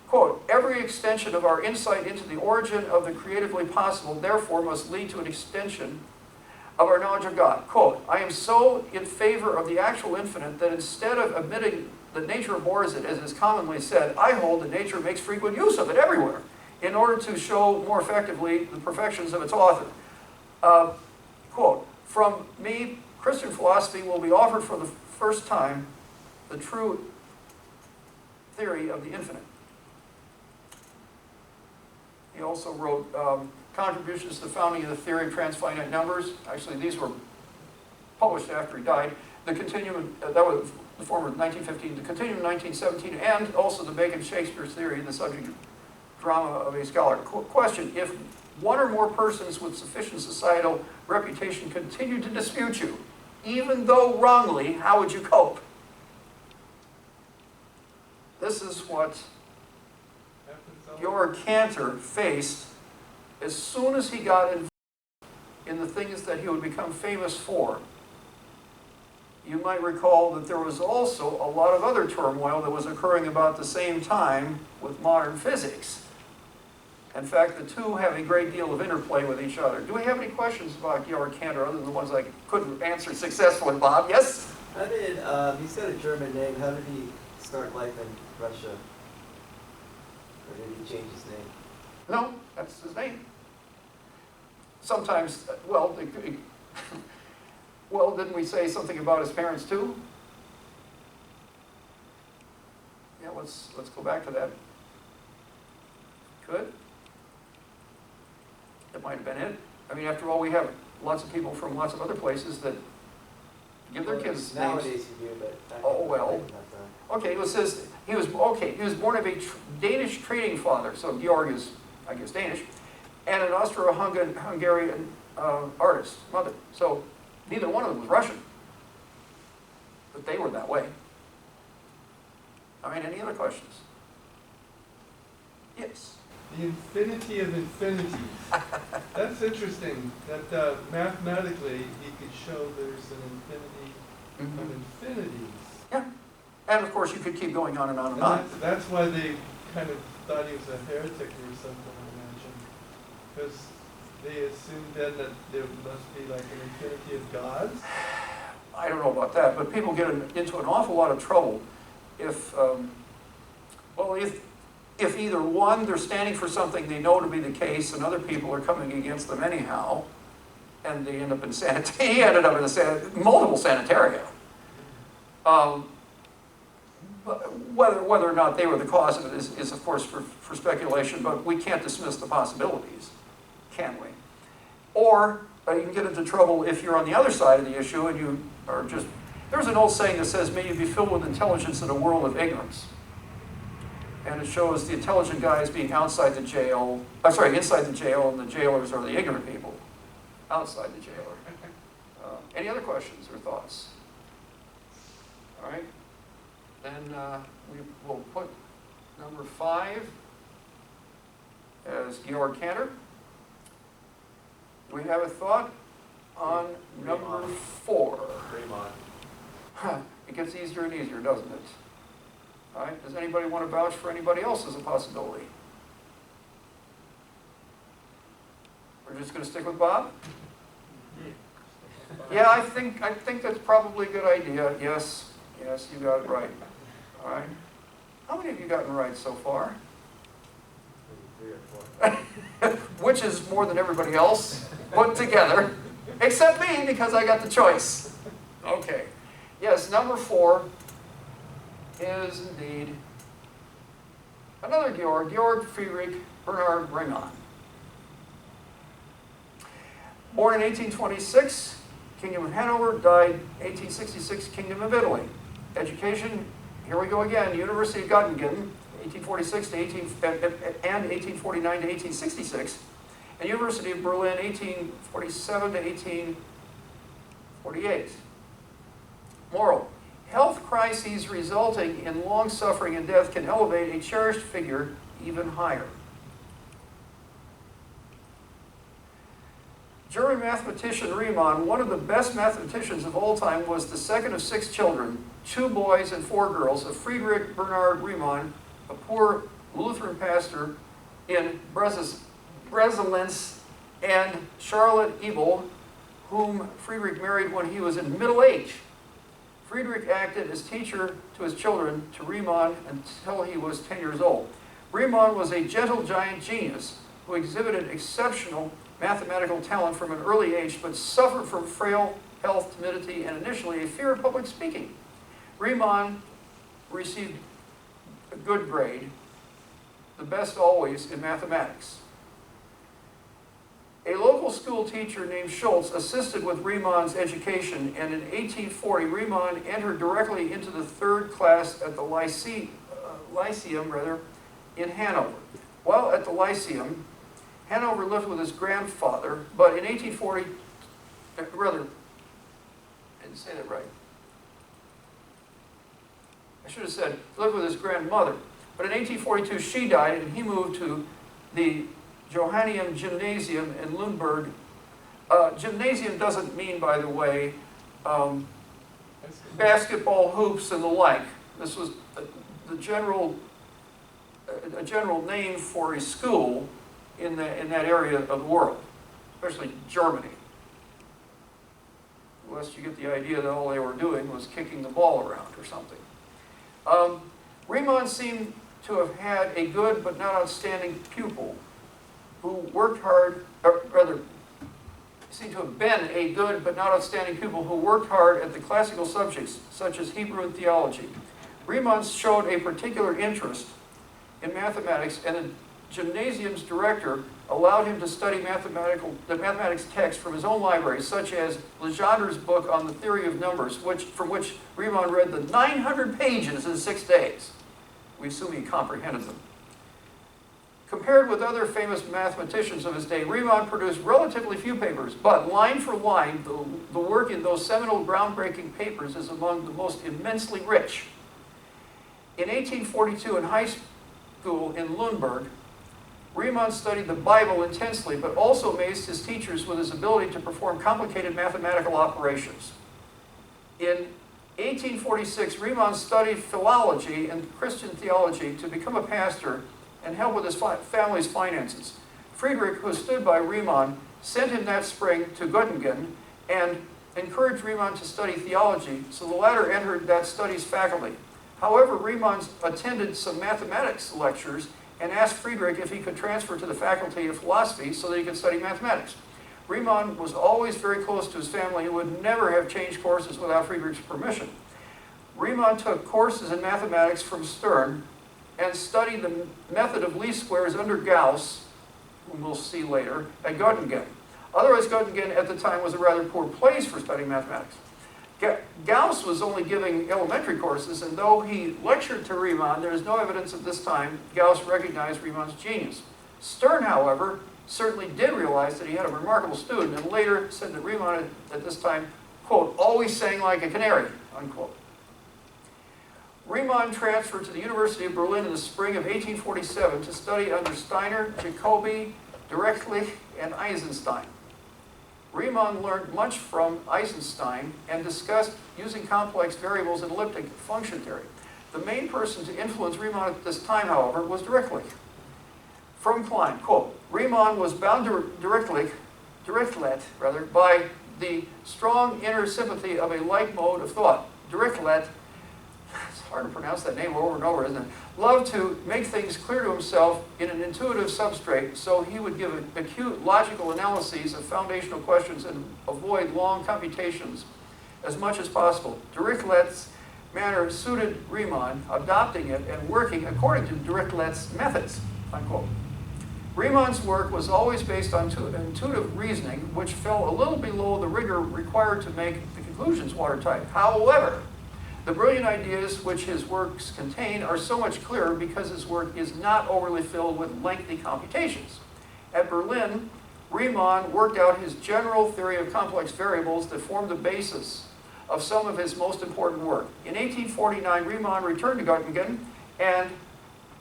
Quote, "Every extension of our insight into the origin of the creatively possible, therefore, must lead to an extension of our knowledge of God." Quote, "I am so in favor of the actual infinite that instead of admitting that nature abhors it, as is commonly said, I hold that nature makes frequent use of it everywhere in order to show more effectively the perfections of its author." Quote, "From me, Christian philosophy will be offered for the first time the true theory of the infinite." He also wrote contributions to the founding of the theory of transfinite numbers. Actually, these were published after he died. The Continuum, that was the former 1915, the Continuum 1917, and also the Bacon-Shakespeare theory, the subject drama of a scholar. Question, if one or more persons with sufficient societal reputation continued to dispute you, even though wrongly, how would you cope? This is what Georg Cantor faced as soon as he got involved in the things that he would become famous for. You might recall that there was also a lot of other turmoil that was occurring about the same time with modern physics. In fact, the two have a great deal of interplay with each other. Do we have any questions about Georg Cantor other than the ones I couldn't answer successfully, Bob? Yes? How did, he's got a German name, how did he start life in Russia? Or did he change his name? No, that's his name. Sometimes, well, well, didn't we say something about his parents too? Yeah, let's go back to that. Good. That might have been it. I mean, after all, we have lots of people from lots of other places that give their kids names. Nowadays you do, but back Oh, in well. the day, not that. Okay, it says he was born of a Danish trading father, so Georg is, I guess, Danish, and an Austro-Hungarian artist mother. So neither one of them was Russian, but they were that way. I mean, any other questions? Yes. The infinity of infinities. That's interesting, that mathematically he could show there's an infinity of infinities. Yeah. And of course, you could keep going on and on and And on. that's why they kind of thought he was a heretic or something, I imagine. Because they assumed then that there must be like an infinity of gods. I don't know about that, but people get into an awful lot of trouble if, if either one, they're standing for something they know to be the case, and other people are coming against them anyhow, and they end up in he ended up in multiple sanitaria. Whether or not they were the cause of it is of course for speculation, but we can't dismiss the possibilities, can we? Or you can get into trouble if you're on the other side of the issue and you are just, there's an old saying that says, may you be filled with intelligence in a world of ignorance. And it shows the intelligent guys being outside the jail, inside the jail, and the jailers are the ignorant people outside the jailer. Any other questions or thoughts? All right. Then we will put number 5 as Georg Cantor. Do we have a thought on number 4? Raymond. It gets easier and easier, doesn't it? All right. Does anybody want to vouch for anybody else as a possibility? We're just going to stick with Bob? Yeah, I think that's probably a good idea. Yes, you got it right. All right. How many have you gotten right so far? 3 or 4. which is more than everybody else put together, except me because I got the choice. Okay. Yes, number 4 is indeed another Georg Friedrich Bernhard Riemann. Born in 1826, Kingdom of Hanover, died 1866, Kingdom of Italy. Education, here we go again, University of Göttingen, 1846 to 1849 to 1866, and University of Berlin, 1847 to 1848. Moral: health crises resulting in long suffering and death can elevate a cherished figure even higher. German mathematician Riemann, one of the best mathematicians of all time, was the second of 6 children, 2 boys and 4 girls, of Friedrich Bernhard Riemann, a poor Lutheran pastor in Breslitz, and Charlotte Ebel, whom Friedrich married when he was in middle age. Friedrich acted as teacher to his children, to Riemann, until he was 10 years old. Riemann was a gentle giant genius who exhibited exceptional mathematical talent from an early age, but suffered from frail health, timidity, and initially a fear of public speaking. Riemann received a good grade, the best always in mathematics. A local school teacher named Schultz assisted with Riemann's education, and in 1840, Riemann entered directly into the 3rd class at the Lyceum in Hanover. While at the Lyceum, Hanover lived with his grandfather, but in 1840, I didn't say that right. I should have said lived with his grandmother. But in 1842, she died, and he moved to the Johanneum Gymnasium in Lüneburg. Gymnasium doesn't mean, by the way, basketball hoops and the like. This was a general name for a school in that area of the world, especially Germany. Lest you get the idea that all they were doing was kicking the ball around or something. Riemann seemed to have had a good but not outstanding pupil who worked hard, or rather, seemed to have been a good but not outstanding pupil who worked hard at the classical subjects, such as Hebrew and theology. Riemann showed a particular interest in mathematics, and the gymnasium's director allowed him to study the mathematics text from his own library, such as Legendre's book on the theory of numbers, from which Riemann read the 900 pages in 6 days. We assume he comprehended them. Compared with other famous mathematicians of his day, Riemann produced relatively few papers, but line for line, the work in those seminal groundbreaking papers is among the most immensely rich. In 1842, in high school in Lüneburg, Riemann studied the Bible intensely, but also amazed his teachers with his ability to perform complicated mathematical operations. In 1846, Riemann studied philology and Christian theology to become a pastor and help with his family's finances. Friedrich, who stood by Riemann, sent him that spring to Göttingen and encouraged Riemann to study theology, so the latter entered that studies faculty. However, Riemann attended some mathematics lectures and asked Friedrich if he could transfer to the faculty of philosophy so that he could study mathematics. Riemann was always very close to his family and would never have changed courses without Friedrich's permission. Riemann took courses in mathematics from Stern and studied the method of least squares under Gauss, whom we'll see later, at Göttingen. Otherwise, Göttingen at the time was a rather poor place for studying mathematics. Gauss was only giving elementary courses, and though he lectured to Riemann, there is no evidence at this time Gauss recognized Riemann's genius. Stern, however, certainly did realize that he had a remarkable student, and later said that Riemann at this time, quote, always sang like a canary, unquote. Riemann transferred to the University of Berlin in the spring of 1847 to study under Steiner, Jacobi, Dirichlet, and Eisenstein. Riemann learned much from Eisenstein and discussed using complex variables in elliptic function theory. The main person to influence Riemann at this time, however, was Dirichlet. From Klein, quote, Riemann was bound to Dirichlet by the strong inner sympathy of a like mode of thought. Dirichlet it's hard to pronounce that name over and over, isn't it? Loved to make things clear to himself in an intuitive substrate, so he would give acute logical analyses of foundational questions and avoid long computations as much as possible. Dirichlet's manner suited Riemann, adopting it and working according to Dirichlet's methods, unquote. Riemann's work was always based on intuitive reasoning, which fell a little below the rigor required to make the conclusions watertight. However, the brilliant ideas which his works contain are so much clearer because his work is not overly filled with lengthy computations. At Berlin, Riemann worked out his general theory of complex variables that formed the basis of some of his most important work. In 1849, Riemann returned to Göttingen and,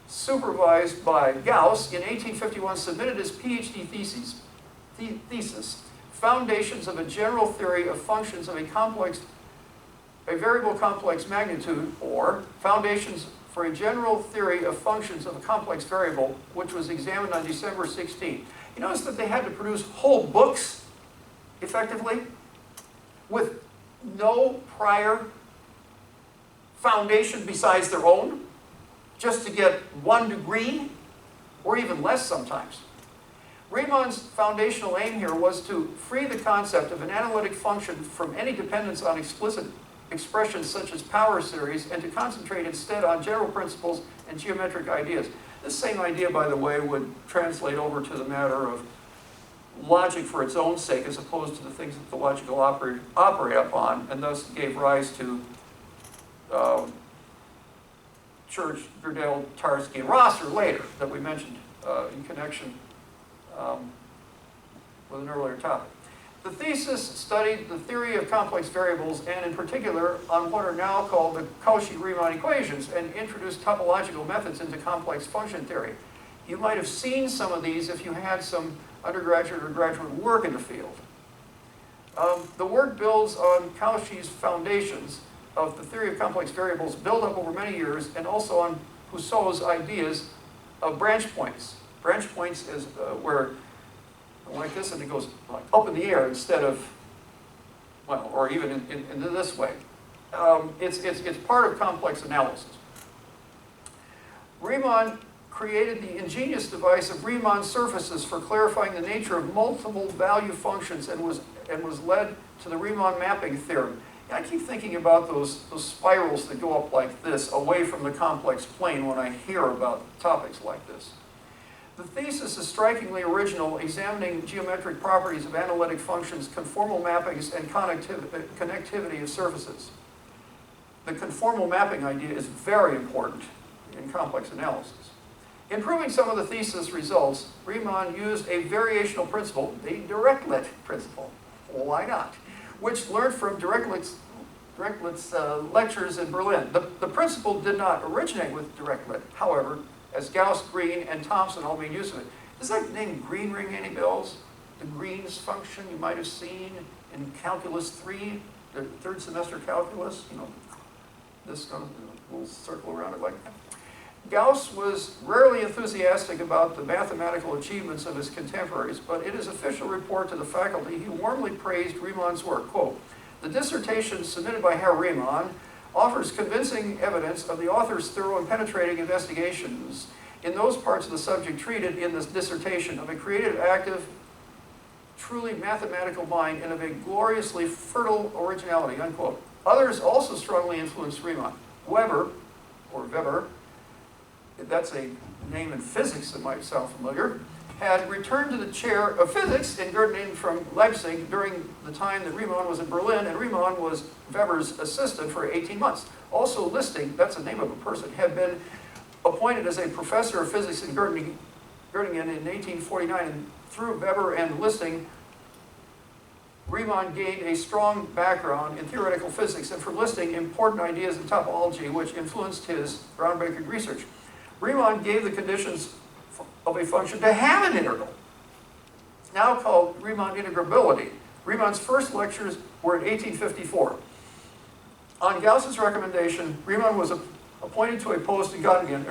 supervised by Gauss, in 1851 submitted his PhD thesis, Foundations of a General Theory of Functions of a Variable Complex Magnitude, or Foundations for a General Theory of Functions of a Complex Variable, which was examined on December 16. You notice that they had to produce whole books, effectively, with no prior foundation besides their own, just to get 1 degree, or even less sometimes. Riemann's foundational aim here was to free the concept of an analytic function from any dependence on explicit expressions such as power series, and to concentrate instead on general principles and geometric ideas. This same idea, by the way, would translate over to the matter of logic for its own sake, as opposed to the things that the logic will operate upon, and thus gave rise to Church, Gödel, Tarski, and Rosser later, that we mentioned in connection with an earlier topic. The thesis studied the theory of complex variables, and in particular on what are now called the Cauchy-Riemann equations, and introduced topological methods into complex function theory. You might have seen some of these if you had some undergraduate or graduate work in the field. The work builds on Cauchy's foundations of the theory of complex variables, built up over many years, and also on Husserl's ideas of branch points. Branch points is where, like this, and it goes like up in the air instead of, well, or even in this way. It's part of complex analysis. Riemann created the ingenious device of Riemann surfaces for clarifying the nature of multiple value functions, and was led to the Riemann mapping theorem. I keep thinking about those spirals that go up like this, away from the complex plane, when I hear about topics like this. The thesis is strikingly original, examining geometric properties of analytic functions, conformal mappings, and connectivity of surfaces. The conformal mapping idea is very important in complex analysis. In proving some of the thesis results, Riemann used a variational principle, the Dirichlet principle. Why not? Which learned from Dirichlet's lectures in Berlin. The principle did not originate with Dirichlet, however, as Gauss, Green, and Thomson all made use of it. Does that name Green ring any bells? The Green's function you might have seen in Calculus 3, the third semester calculus, you know, this little circle around it like that. Gauss was rarely enthusiastic about the mathematical achievements of his contemporaries, but in his official report to the faculty, he warmly praised Riemann's work. Quote, "The dissertation submitted by Herr Riemann offers convincing evidence of the author's thorough and penetrating investigations in those parts of the subject treated in this dissertation, of a creative, active, truly mathematical mind, and of a gloriously fertile originality," unquote. Others also strongly influenced Riemann. Weber, that's a name in physics that might sound familiar, had returned to the chair of physics in Göttingen from Leipzig during the time that Riemann was in Berlin, and Riemann was Weber's assistant for 18 months. Also Listing, that's the name of a person, had been appointed as a professor of physics in Göttingen in 1849, and through Weber and Listing, Riemann gained a strong background in theoretical physics, and from Listing, important ideas in topology, which influenced his groundbreaking research. Riemann gave the conditions of a function to have an integral, now called Riemann integrability. Riemann's first lectures were in 1854. On Gauss's recommendation, Riemann was appointed to a post in Göttingen,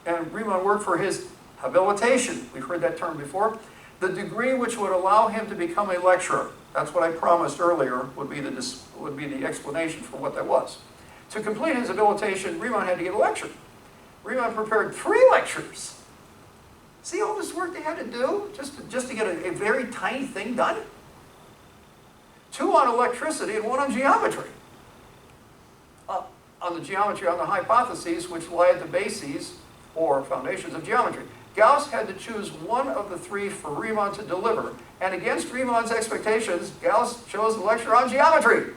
and Riemann worked for his habilitation. We've heard that term before. The degree which would allow him to become a lecturer. That's what I promised earlier would be the explanation for what that was. To complete his habilitation, Riemann had to give a lecture. Riemann prepared 3 lectures. See all this work they had to do just to get a very tiny thing done? 2 on electricity and 1 on geometry. On the geometry, on the hypotheses which lie at the bases or foundations of geometry. Gauss had to choose one of the 3 for Riemann to deliver, and against Riemann's expectations, Gauss chose the lecture on geometry.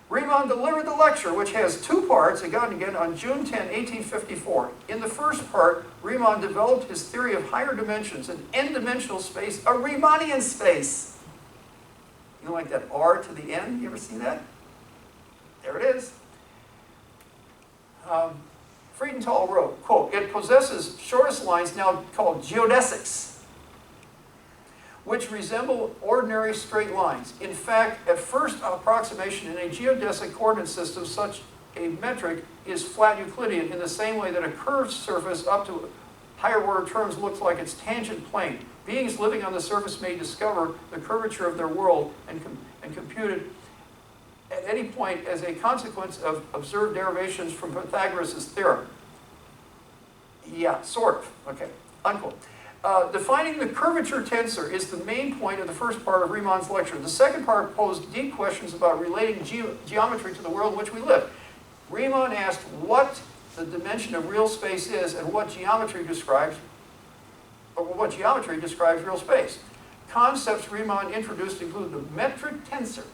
Riemann delivered the lecture, which has 2 parts, again on June 10, 1854. In the first part, Riemann developed his theory of higher dimensions, an n-dimensional space, a Riemannian space. You know, like that R to the N? You ever see that? There it is. Friedenthal wrote, quote, "It possesses shortest lines now called geodesics, which resemble ordinary straight lines. In fact, at first approximation in a geodesic coordinate system, such a metric is flat Euclidean in the same way that a curved surface up to higher order terms looks like its tangent plane. Beings living on the surface may discover the curvature of their world and compute it at any point as a consequence of observed derivations from Pythagoras' theorem." Yeah, sort of. Okay, unquote. Defining the curvature tensor is the main point of the first part of Riemann's lecture. The second part posed deep questions about relating geometry to the world in which we live. Riemann asked what the dimension of real space is and what geometry describes real space. Concepts Riemann introduced include the metric tensor,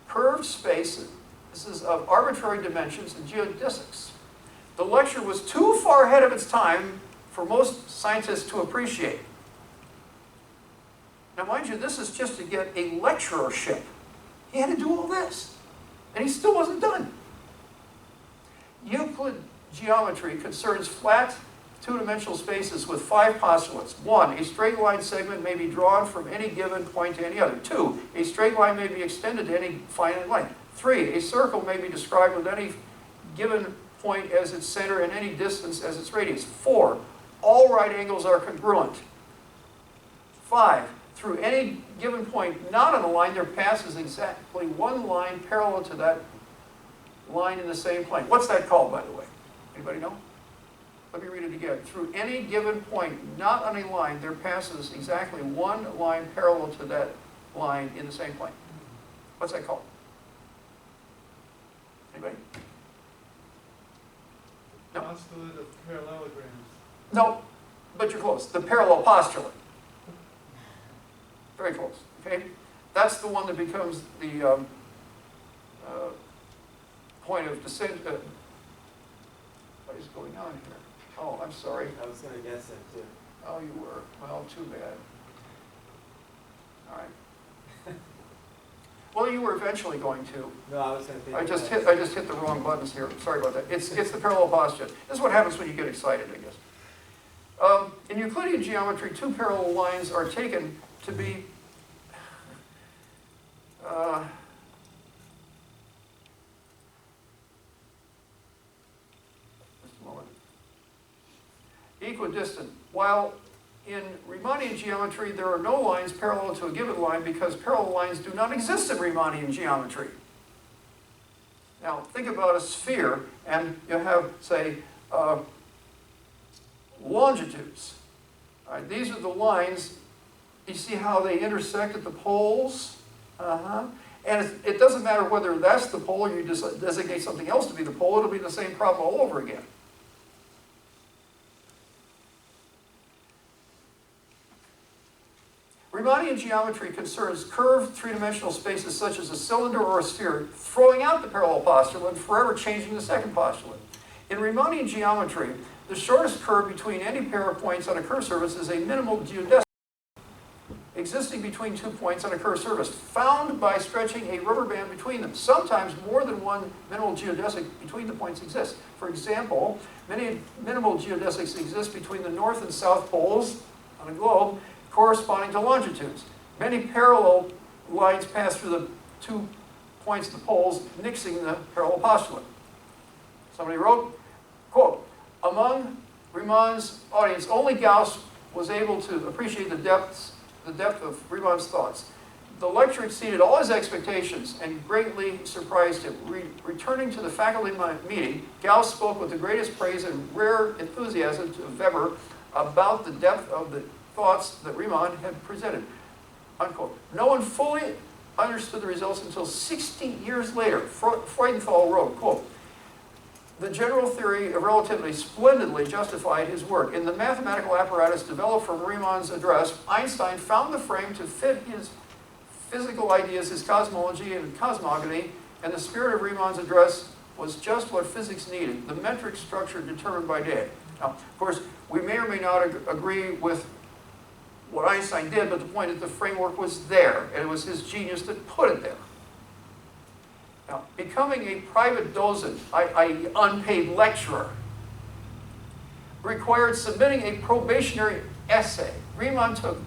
curved spaces of arbitrary dimensions, and geodesics. The lecture was too far ahead of its time for most scientists to appreciate. Now, mind you, this is just to get a lecturership. He had to do all this, and he still wasn't done. Euclid geometry concerns flat, 2-dimensional spaces with 5 postulates. 1, a straight line segment may be drawn from any given point to any other. 2, a straight line may be extended to any finite length. 3, a circle may be described with any given point as its center and any distance as its radius. 4, all right angles are congruent. 5, through any given point not on a line, there passes exactly one line parallel to that line in the same plane. What's that called, by the way? Anybody know? Let me read it again. Through any given point not on a line, there passes exactly one line parallel to that line in the same plane. What's that called? Anybody? No. Postulate of parallelograms. No, but you're close. The parallel postulate. Very close. Okay, that's the one that becomes the point of descent. What is going on here? Oh, I'm sorry. I was going to guess it too. Oh, you were. Well, too bad. All right. Well, you were eventually going to. No, I was going to think. I just hit the wrong buttons here. Sorry about that. It's the parallel postulate. This is what happens when you get excited, I guess. In Euclidean geometry, 2 parallel lines are taken to be just a moment. Equidistant. While in Riemannian geometry, there are no lines parallel to a given line because parallel lines do not exist in Riemannian geometry. Now, think about a sphere, and you have, say, longitudes. All right, these are the lines. You see how they intersect at the poles? And it doesn't matter whether that's the pole or you designate something else to be the pole, it'll be the same problem all over again. Riemannian geometry concerns curved 3-dimensional spaces such as a cylinder or a sphere, throwing out the parallel postulate and forever changing the second postulate. In Riemannian geometry, the shortest curve between any pair of points on a curved surface is a minimal geodesic, existing between 2 points on a curved surface, found by stretching a rubber band between them. Sometimes more than one minimal geodesic between the points exists. For example, many minimal geodesics exist between the north and south poles on a globe, corresponding to longitudes. Many parallel lines pass through the 2 points of the poles, nixing the parallel postulate. Somebody wrote, quote, among Riemann's audience, only Gauss was able to appreciate the depth of Riemann's thoughts. The lecture exceeded all his expectations and greatly surprised him. Returning to the faculty meeting, Gauss spoke with the greatest praise and rare enthusiasm to Weber about the depth of the thoughts that Riemann had presented. Unquote. No one fully understood the results until 60 years later. Freudenthal wrote, quote, "The general theory of relativity splendidly justified his work. In the mathematical apparatus developed from Riemann's address, Einstein found the frame to fit his physical ideas, his cosmology and cosmogony, and the spirit of Riemann's address was just what physics needed, the metric structure determined by Day." Now, of course, we may or may not agree with what Einstein did, but the point is the framework was there, and it was his genius that put it there. Now, becoming a private docent, i.e. unpaid lecturer, required submitting a probationary essay. Riemann took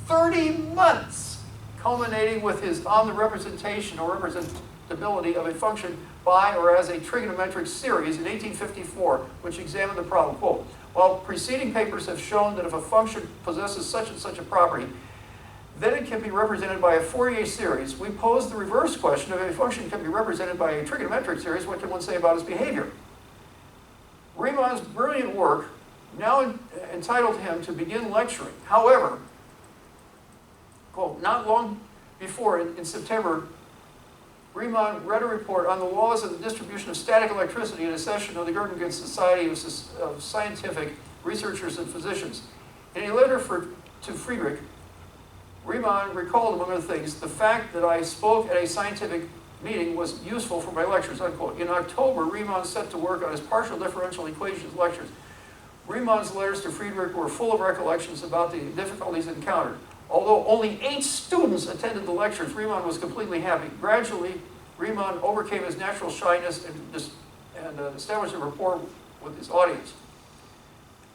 30 months, culminating with his on the representation or representability of a function by or as a trigonometric series in 1854, which examined the problem. Quote, "While preceding papers have shown that if a function possesses such and such a property, then it can be represented by a Fourier series. We pose the reverse question: if a function can be represented by a trigonometric series, what can one say about its behavior?" Riemann's brilliant work now entitled him to begin lecturing. However, quote, "Not long before, in September, Riemann read a report on the laws of the distribution of static electricity in a session of the Göttingen Society of Scientific Researchers and Physicians. In a letter to Friedrich, Riemann recalled, among other things, the fact that I spoke at a scientific meeting was useful for my lectures, unquote. In October, Riemann set to work on his partial differential equations lectures. Riemann's letters to Friedrich were full of recollections about the difficulties encountered. Although only 8 students attended the lectures, Riemann was completely happy. Gradually, Riemann overcame his natural shyness and established a rapport with his audience.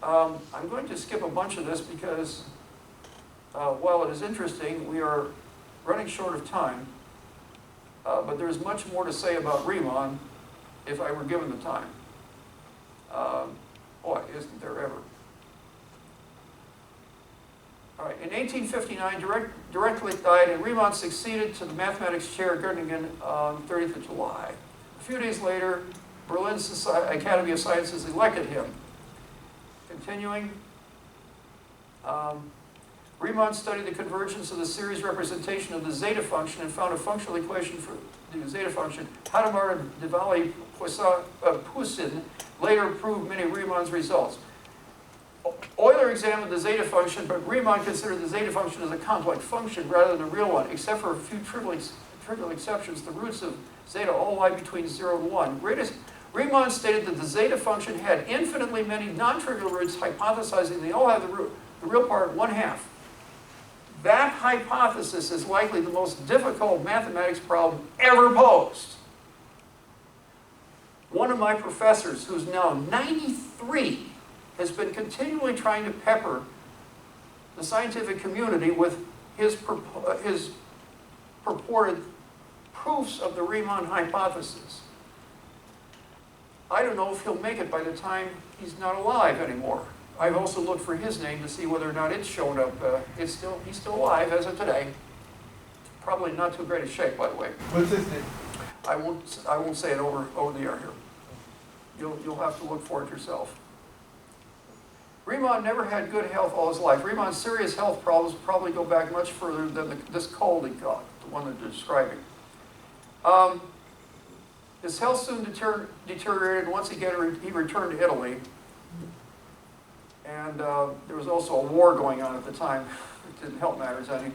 I'm going to skip a bunch of this because while it is interesting, we are running short of time. But there's much more to say about Riemann if I were given the time. Boy, isn't there ever. All right, in 1859, directly died, and Riemann succeeded to the mathematics chair at Göttingen on 30th of July. A few days later, Berlin's Academy of Sciences elected him. Continuing, Riemann studied the convergence of the series representation of the zeta function and found a functional equation for the zeta function. Hadamard and Poussin later proved many of Riemann's results. Euler examined the zeta function, but Riemann considered the zeta function as a complex function rather than a real one. Except for a few trivial exceptions, the roots of zeta all lie between 0 and 1. Riemann stated that the zeta function had infinitely many non-trivial roots, hypothesizing they all have the real part 1/2. That hypothesis is likely the most difficult mathematics problem ever posed. One of my professors, who's now 93, has been continually trying to pepper the scientific community with his purported proofs of the Riemann hypothesis. I don't know if he'll make it by the time he's not alive anymore. I've also looked for his name to see whether or not it's shown up. He's still alive as of today. Probably not too great a shape, by the way. What's his name? I won't say it over the air here. You'll have to look for it yourself. Riemann never had good health all his life. Riemann's serious health problems probably go back much further than this cold he got, the one that they're describing. His health soon deteriorated. Once again, he returned to Italy. And there was also a war going on at the time. It didn't help matters any.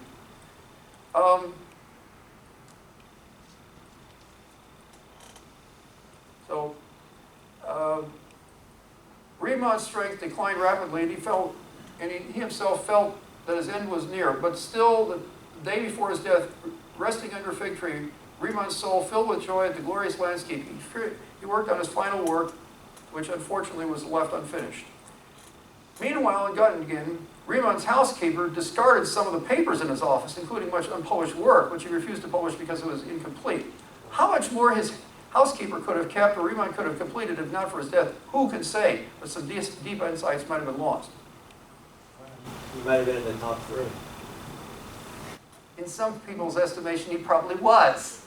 Riemann's strength declined rapidly, and he himself felt that his end was near. But still, the day before his death, resting under a fig tree, Riemann's soul filled with joy at the glorious landscape. He worked on his final work, which unfortunately was left unfinished. Meanwhile, in Göttingen, Riemann's housekeeper discarded some of the papers in his office, including much unpublished work, which he refused to publish because it was incomplete. How much more his housekeeper could have kept, or Riemann could have completed if not for his death, who can say? But some deep insights might have been lost. He might have been in the top 3. In some people's estimation, he probably was.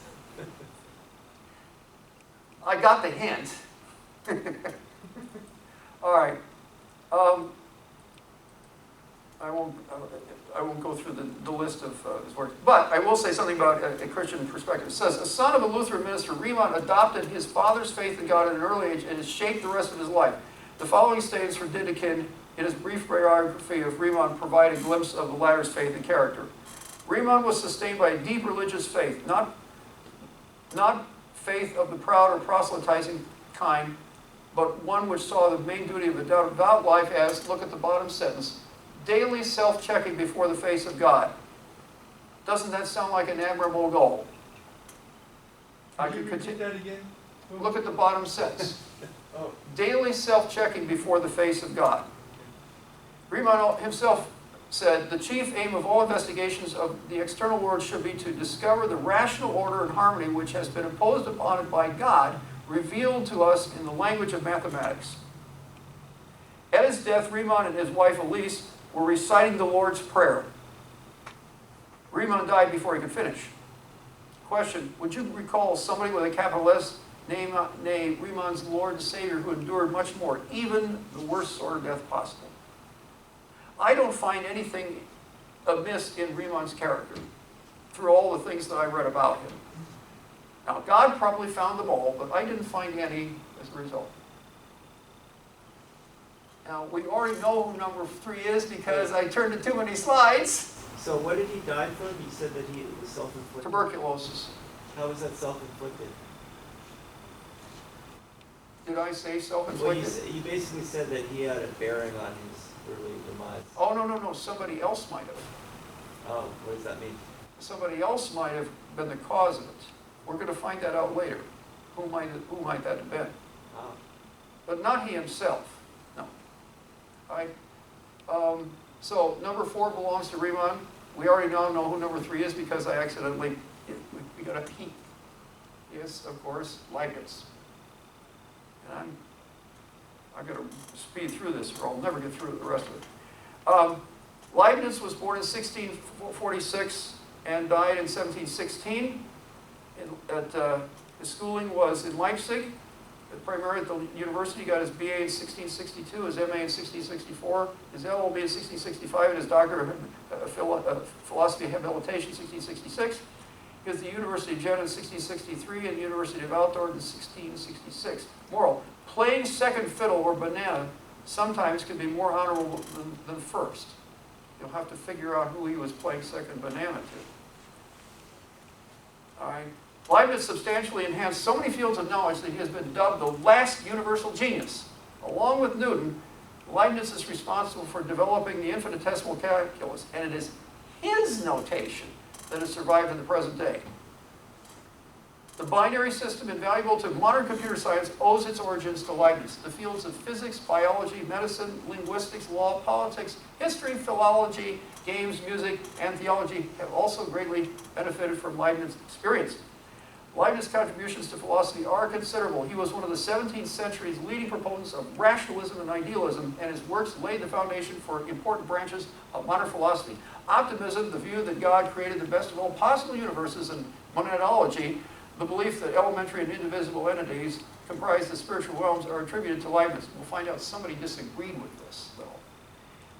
I got the hint. All right. I won't go through the list of his works, but I will say something about a Christian perspective. It says, a son of a Lutheran minister, Riemann adopted his father's faith in God at an early age and has shaped the rest of his life. The following statements from Dedekind in his brief biography of Riemann provide a glimpse of the latter's faith and character. Riemann was sustained by a deep religious faith, not faith of the proud or proselytizing kind, but one which saw the main duty of the devout life as, look at the bottom sentence, daily self-checking before the face of God. Doesn't that sound like an admirable goal? I Can could you repeat continue. that again? Look at the bottom sentence. Oh, Daily self-checking before the face of God. Riemann himself said, the chief aim of all investigations of the external world should be to discover the rational order and harmony which has been imposed upon it by God, revealed to us in the language of mathematics. At his death, Riemann and his wife Elise were reciting the Lord's Prayer. Riemann died before he could finish. Question, would you recall somebody with a capital S named Riemann's Lord and Savior who endured much more, even the worst sort of death possible? I don't find anything amiss in Riemann's character through all the things that I read about him. Now, God probably found them all, but I didn't find any as a result. Now, we already know who number 3 is because I turned to too many slides. So what did he die from? He said that he was self-inflicted. Tuberculosis. How was that self-inflicted? Did I say Well, self-inflicted? you basically said that he had a bearing on his early demise. Oh, no. Somebody else might have. Oh, what does that mean? Somebody else might have been the cause of it. We're going to find that out later. Who might that have been? Oh. But not he himself. No. So number 4 belongs to Riemann. We already now know who number 3 is because I accidentally, we got a P. Yes, of course, Leibniz. And I'm going to speed through this or I'll never get through the rest of it. Leibniz was born in 1646 and died in 1716. His schooling was in Leipzig, primarily at the university. He got his BA in 1662, his MA in 1664, his LLB in 1665, and his Doctor of Philosophy habilitation in 1666. He was at the University of Jena in 1663 and the University of Altdorf in 1666. Moral, playing second fiddle or banana sometimes can be more honorable than first. You'll have to figure out who he was playing second banana to. All right. Leibniz substantially enhanced so many fields of knowledge that he has been dubbed the last universal genius. Along with Newton, Leibniz is responsible for developing the infinitesimal calculus, and it is his notation that has survived in the present day. The binary system, invaluable to modern computer science, owes its origins to Leibniz. The fields of physics, biology, medicine, linguistics, law, politics, history, philology, games, music, and theology have also greatly benefited from Leibniz's experience. Leibniz's contributions to philosophy are considerable. He was one of the 17th century's leading proponents of rationalism and idealism, and his works laid the foundation for important branches of modern philosophy. Optimism, the view that God created the best of all possible universes, and monadology, the belief that elementary and indivisible entities comprise the spiritual realms, are attributed to Leibniz. We'll find out somebody disagreed with this, though.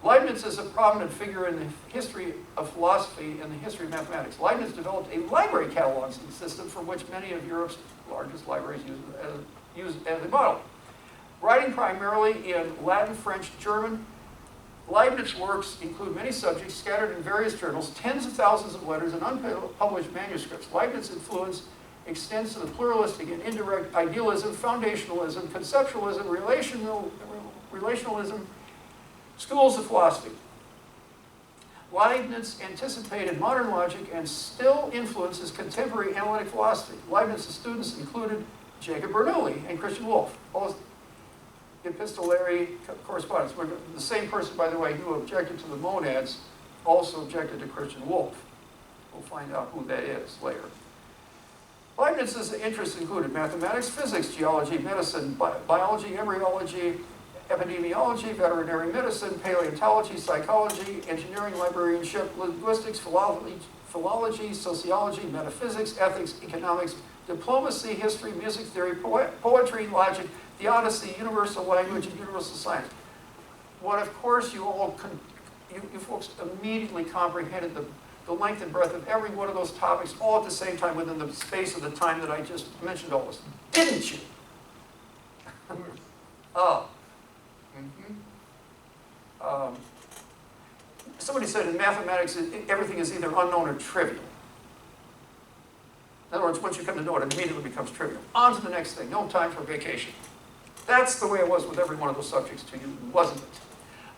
Leibniz is a prominent figure in the history of philosophy and the history of mathematics. Leibniz developed a library cataloging system for which many of Europe's largest libraries use as a model. Writing primarily in Latin, French, German, Leibniz's works include many subjects scattered in various journals, tens of thousands of letters, and unpublished manuscripts. Leibniz's influence extends to the pluralistic and indirect idealism, foundationalism, conceptualism, relationalism, schools of philosophy. Leibniz anticipated modern logic and still influences contemporary analytic philosophy. Leibniz's students included Jacob Bernoulli and Christian Wolff, both epistolary correspondents. The same person, by the way, who objected to the monads also objected to Christian Wolff. We'll find out who that is later. Leibniz's interests included mathematics, physics, geology, medicine, biology, embryology, epidemiology, veterinary medicine, paleontology, psychology, engineering, librarianship, linguistics, philology, sociology, metaphysics, ethics, economics, diplomacy, history, music theory, poetry, logic, theodicy, universal language, and universal science. What, of course, you folks immediately comprehended the length and breadth of every one of those topics all at the same time within the space of the time that I just mentioned all this. Didn't you? Oh. Somebody said in mathematics, everything is either unknown or trivial. In other words, once you come to know it, it immediately becomes trivial. On to the next thing, no time for vacation. That's the way it was with every one of those subjects to you, wasn't it?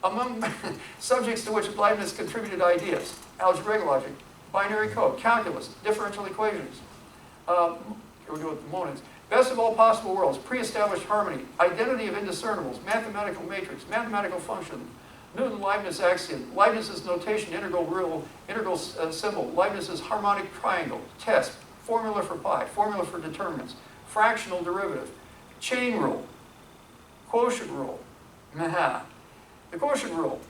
Among subjects to which Leibniz contributed ideas: algebraic logic, binary code, calculus, differential equations. Here we go with the monads. Best of all possible worlds, pre-established harmony, identity of indiscernibles, mathematical matrix, mathematical function, Newton-Leibniz axiom, Leibniz's notation, integral symbol, Leibniz's harmonic triangle, test, formula for pi, formula for determinants, fractional derivative, chain rule, quotient rule. The quotient rule,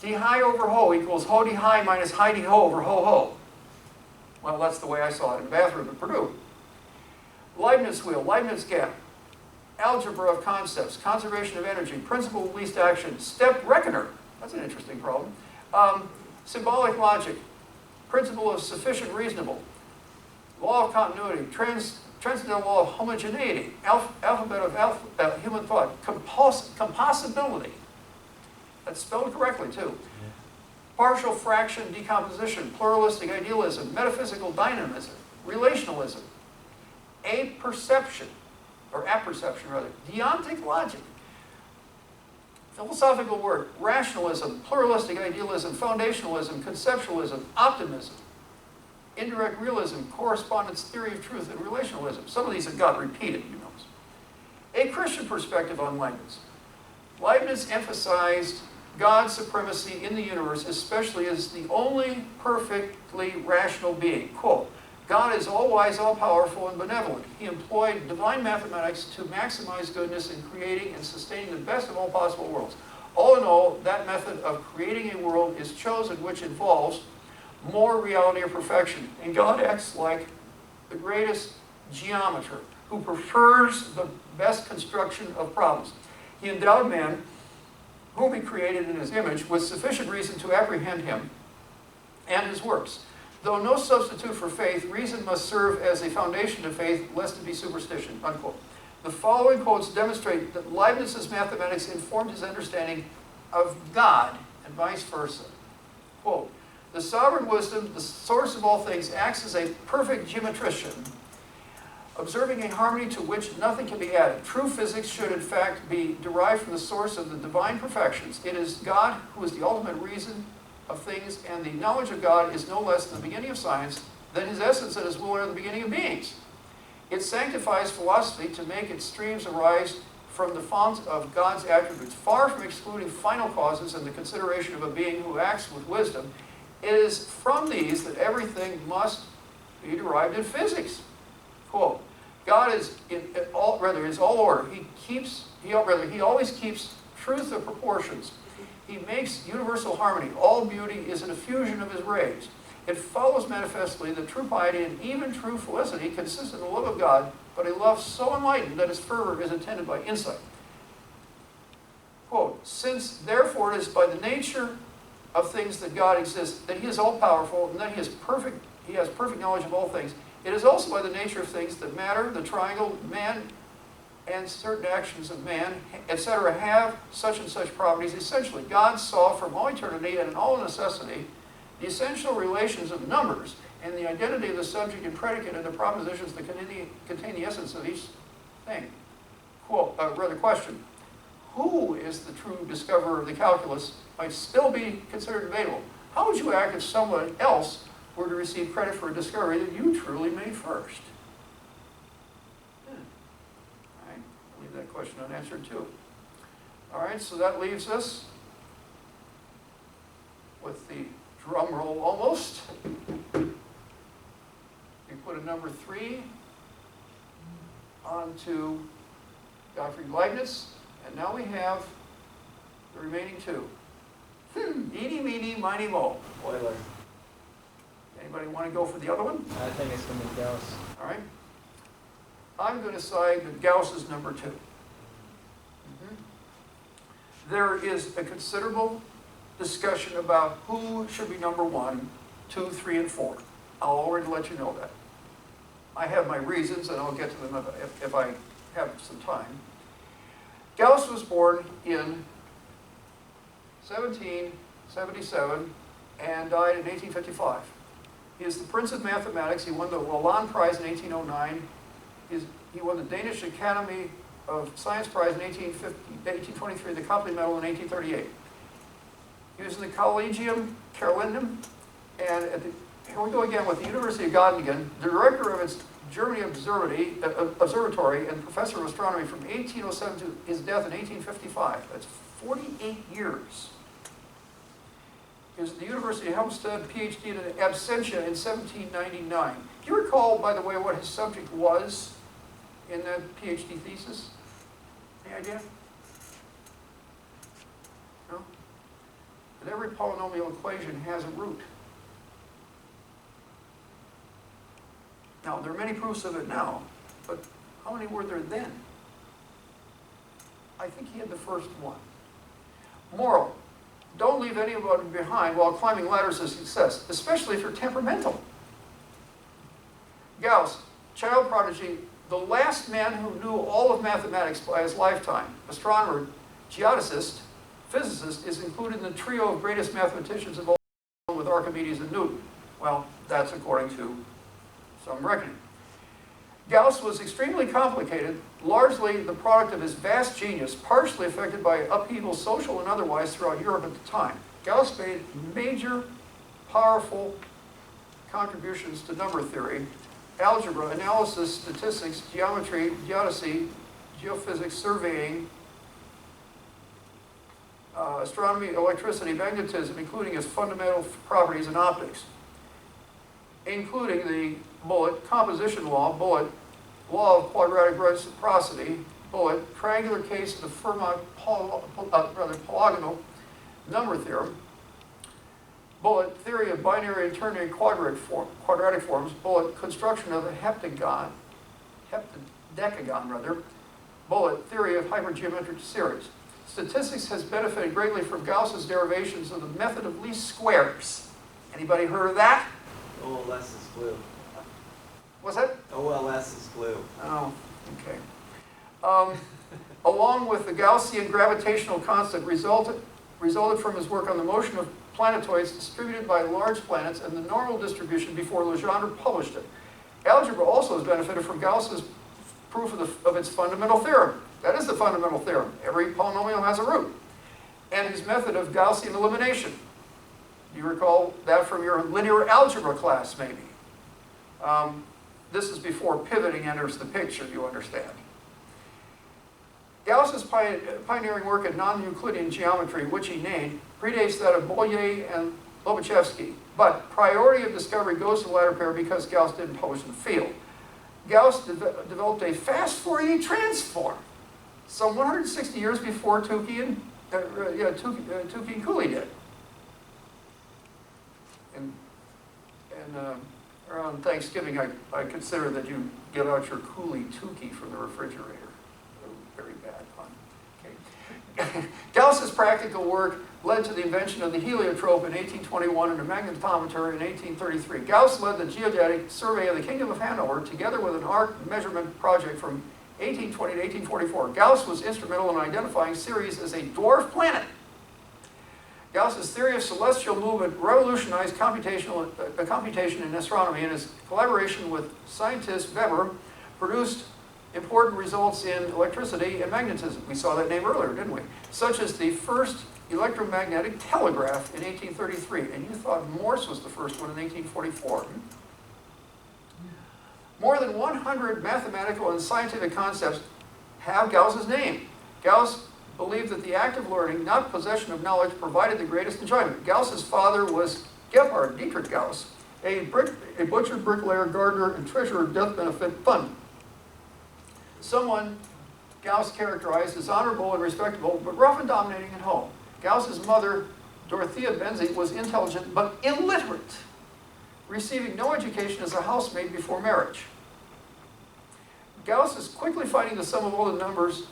d high over ho equals ho d high minus high d ho over ho ho. Well, that's the way I saw it in the bathroom at Purdue. Leibniz wheel, Leibniz gap, algebra of concepts, conservation of energy, principle of least action, step reckoner. That's an interesting problem. Symbolic logic, principle of sufficient reasonable, law of continuity, transcendental law of homogeneity, alphabet of human thought, compossibility. That's spelled correctly too. Partial fraction decomposition, pluralistic idealism, metaphysical dynamism, relationalism, apperception, rather, deontic logic, philosophical work, rationalism, pluralistic idealism, foundationalism, conceptualism, optimism, indirect realism, correspondence theory of truth, and relationalism. Some of these have got repeated, you know. A Christian perspective on Leibniz. Leibniz emphasized God's supremacy in the universe, especially as the only perfectly rational being. Quote, God is all-wise, all-powerful, and benevolent. He employed divine mathematics to maximize goodness in creating and sustaining the best of all possible worlds. All in all, that method of creating a world is chosen which involves more reality or perfection. And God acts like the greatest geometer who prefers the best construction of problems. He endowed man, whom he created in his image, with sufficient reason to apprehend him and his works. Though no substitute for faith, reason must serve as a foundation of faith, lest it be superstition, unquote. The following quotes demonstrate that Leibniz's mathematics informed his understanding of God and vice versa. Quote, the sovereign wisdom, the source of all things, acts as a perfect geometrician, observing a harmony to which nothing can be added. True physics should in fact be derived from the source of the divine perfections. It is God who is the ultimate reason of things, and the knowledge of God is no less the beginning of science than his essence and his will are the beginning of beings. It sanctifies philosophy to make its streams arise from the font of God's attributes. Far from excluding final causes and the consideration of a being who acts with wisdom, it is from these that everything must be derived in physics. Quote, God is all order. He always keeps truth of proportions. He makes universal harmony. All beauty is an effusion of his rays. It follows manifestly that true piety and even true felicity consist in the love of God, but a love so enlightened that its fervor is attended by insight. Quote, since therefore it is by the nature of things that God exists, that he is all-powerful, and that he has perfect knowledge of all things, it is also by the nature of things that matter, the triangle, man, and certain actions of man, etc., have such and such properties. Essentially, God saw from all eternity and in all necessity the essential relations of numbers and the identity of the subject and predicate and the propositions that contain the essence of each thing. Quote, question, who is the true discoverer of the calculus might still be considered debatable. How would you act if someone else were to receive credit for a discovery that you truly made first? All right, I'll leave that question unanswered too. All right, so that leaves us with the drum roll almost. We put a number 3 onto Gottfried Leibniz, and now we have The remaining two. Eeny, meeny, miny, mo. Euler. Anybody want to go for the other one? I think it's going to be Gauss. All right. I'm going to say that Gauss is number 2. There is a considerable discussion about who should be number 1, 2, 3, and 4. I'll already let you know that. I have my reasons, and I'll get to them if I have some time. Gauss was born in 1777 and died in 1855. He is the Prince of Mathematics. He won the Lalande Prize in 1809. He won the Danish Academy of Science Prize in 1823, the Copley Medal in 1838. He was in the Collegium Carolinum, and here we go again with the University of Göttingen, the director of its Germany Observatory and professor of astronomy from 1807 to his death in 1855. That's 48 years. He was at the University of Helmstedt, PhD in absentia in 1799. Do you recall, by the way, what his subject was in that PhD thesis? Any idea? No? That every polynomial equation has a root. Now, there are many proofs of it now, but how many were there then? I think he had the first one. Moral: don't leave anyone behind while climbing ladders of success, especially if you're temperamental. Gauss, child prodigy, the last man who knew all of mathematics by his lifetime, astronomer, geodesist, physicist, is included in the trio of greatest mathematicians of all time with Archimedes and Newton. Well, that's according to some reckoning. Gauss was extremely complicated, largely the product of his vast genius, partially affected by upheaval, social and otherwise, throughout Europe at the time. Gauss made major, powerful contributions to number theory, algebra, analysis, statistics, geometry, geodesy, geophysics, surveying, astronomy, electricity, magnetism, including its fundamental properties in optics, including the bullet, composition law, bullet, law of quadratic reciprocity, bullet, triangular case of the Fermat polygonal number theorem, bullet, theory of binary and ternary quadratic forms, bullet, construction of a heptadecagon, bullet, theory of hypergeometric series. Statistics has benefited greatly from Gauss's derivations of the method of least squares. Anybody heard of that? OLS is blue. What's that? OLS is blue. Oh, okay. Along with the Gaussian gravitational constant resulted from his work on the motion of planetoids distributed by large planets and the normal distribution before Legendre published it. Algebra also has benefited from Gauss's proof of its fundamental theorem. That is the fundamental theorem. Every polynomial has a root. And his method of Gaussian elimination. You recall that from your linear algebra class, maybe. This is before pivoting enters the picture, you understand. Gauss's pioneering work in non-Euclidean geometry, which he named, predates that of Boyer and Lobachevsky, but priority of discovery goes to the latter pair because Gauss didn't publish in the field. Gauss developed a fast Fourier transform some 160 years before Tukey and Cooley did. And around Thanksgiving, I consider that you get out your Cooley Tukey from the refrigerator. Very bad pun. Okay. Gauss's practical work led to the invention of the heliotrope in 1821 and a magnetometer in 1833. Gauss led the geodetic survey of the Kingdom of Hanover together with an arc measurement project from 1820 to 1844. Gauss was instrumental in identifying Ceres as a dwarf planet. Gauss's theory of celestial movement revolutionized computation in astronomy, and his collaboration with scientist Weber produced important results in electricity and magnetism. We saw that name earlier, didn't we? Such as the first electromagnetic telegraph in 1833, and you thought Morse was the first one in 1844. More than 100 mathematical and scientific concepts have Gauss's name. Gauss believed that the act of learning, not possession of knowledge, provided the greatest enjoyment. Gauss's father was Gebhard Dietrich Gauss, a butcher, bricklayer, gardener, and treasurer of death benefit fund. Someone Gauss characterized as honorable and respectable, but rough and dominating at home. Gauss's mother, Dorothea Benzi, was intelligent but illiterate, receiving no education as a housemaid before marriage. Gauss is quickly finding the sum of all the numbers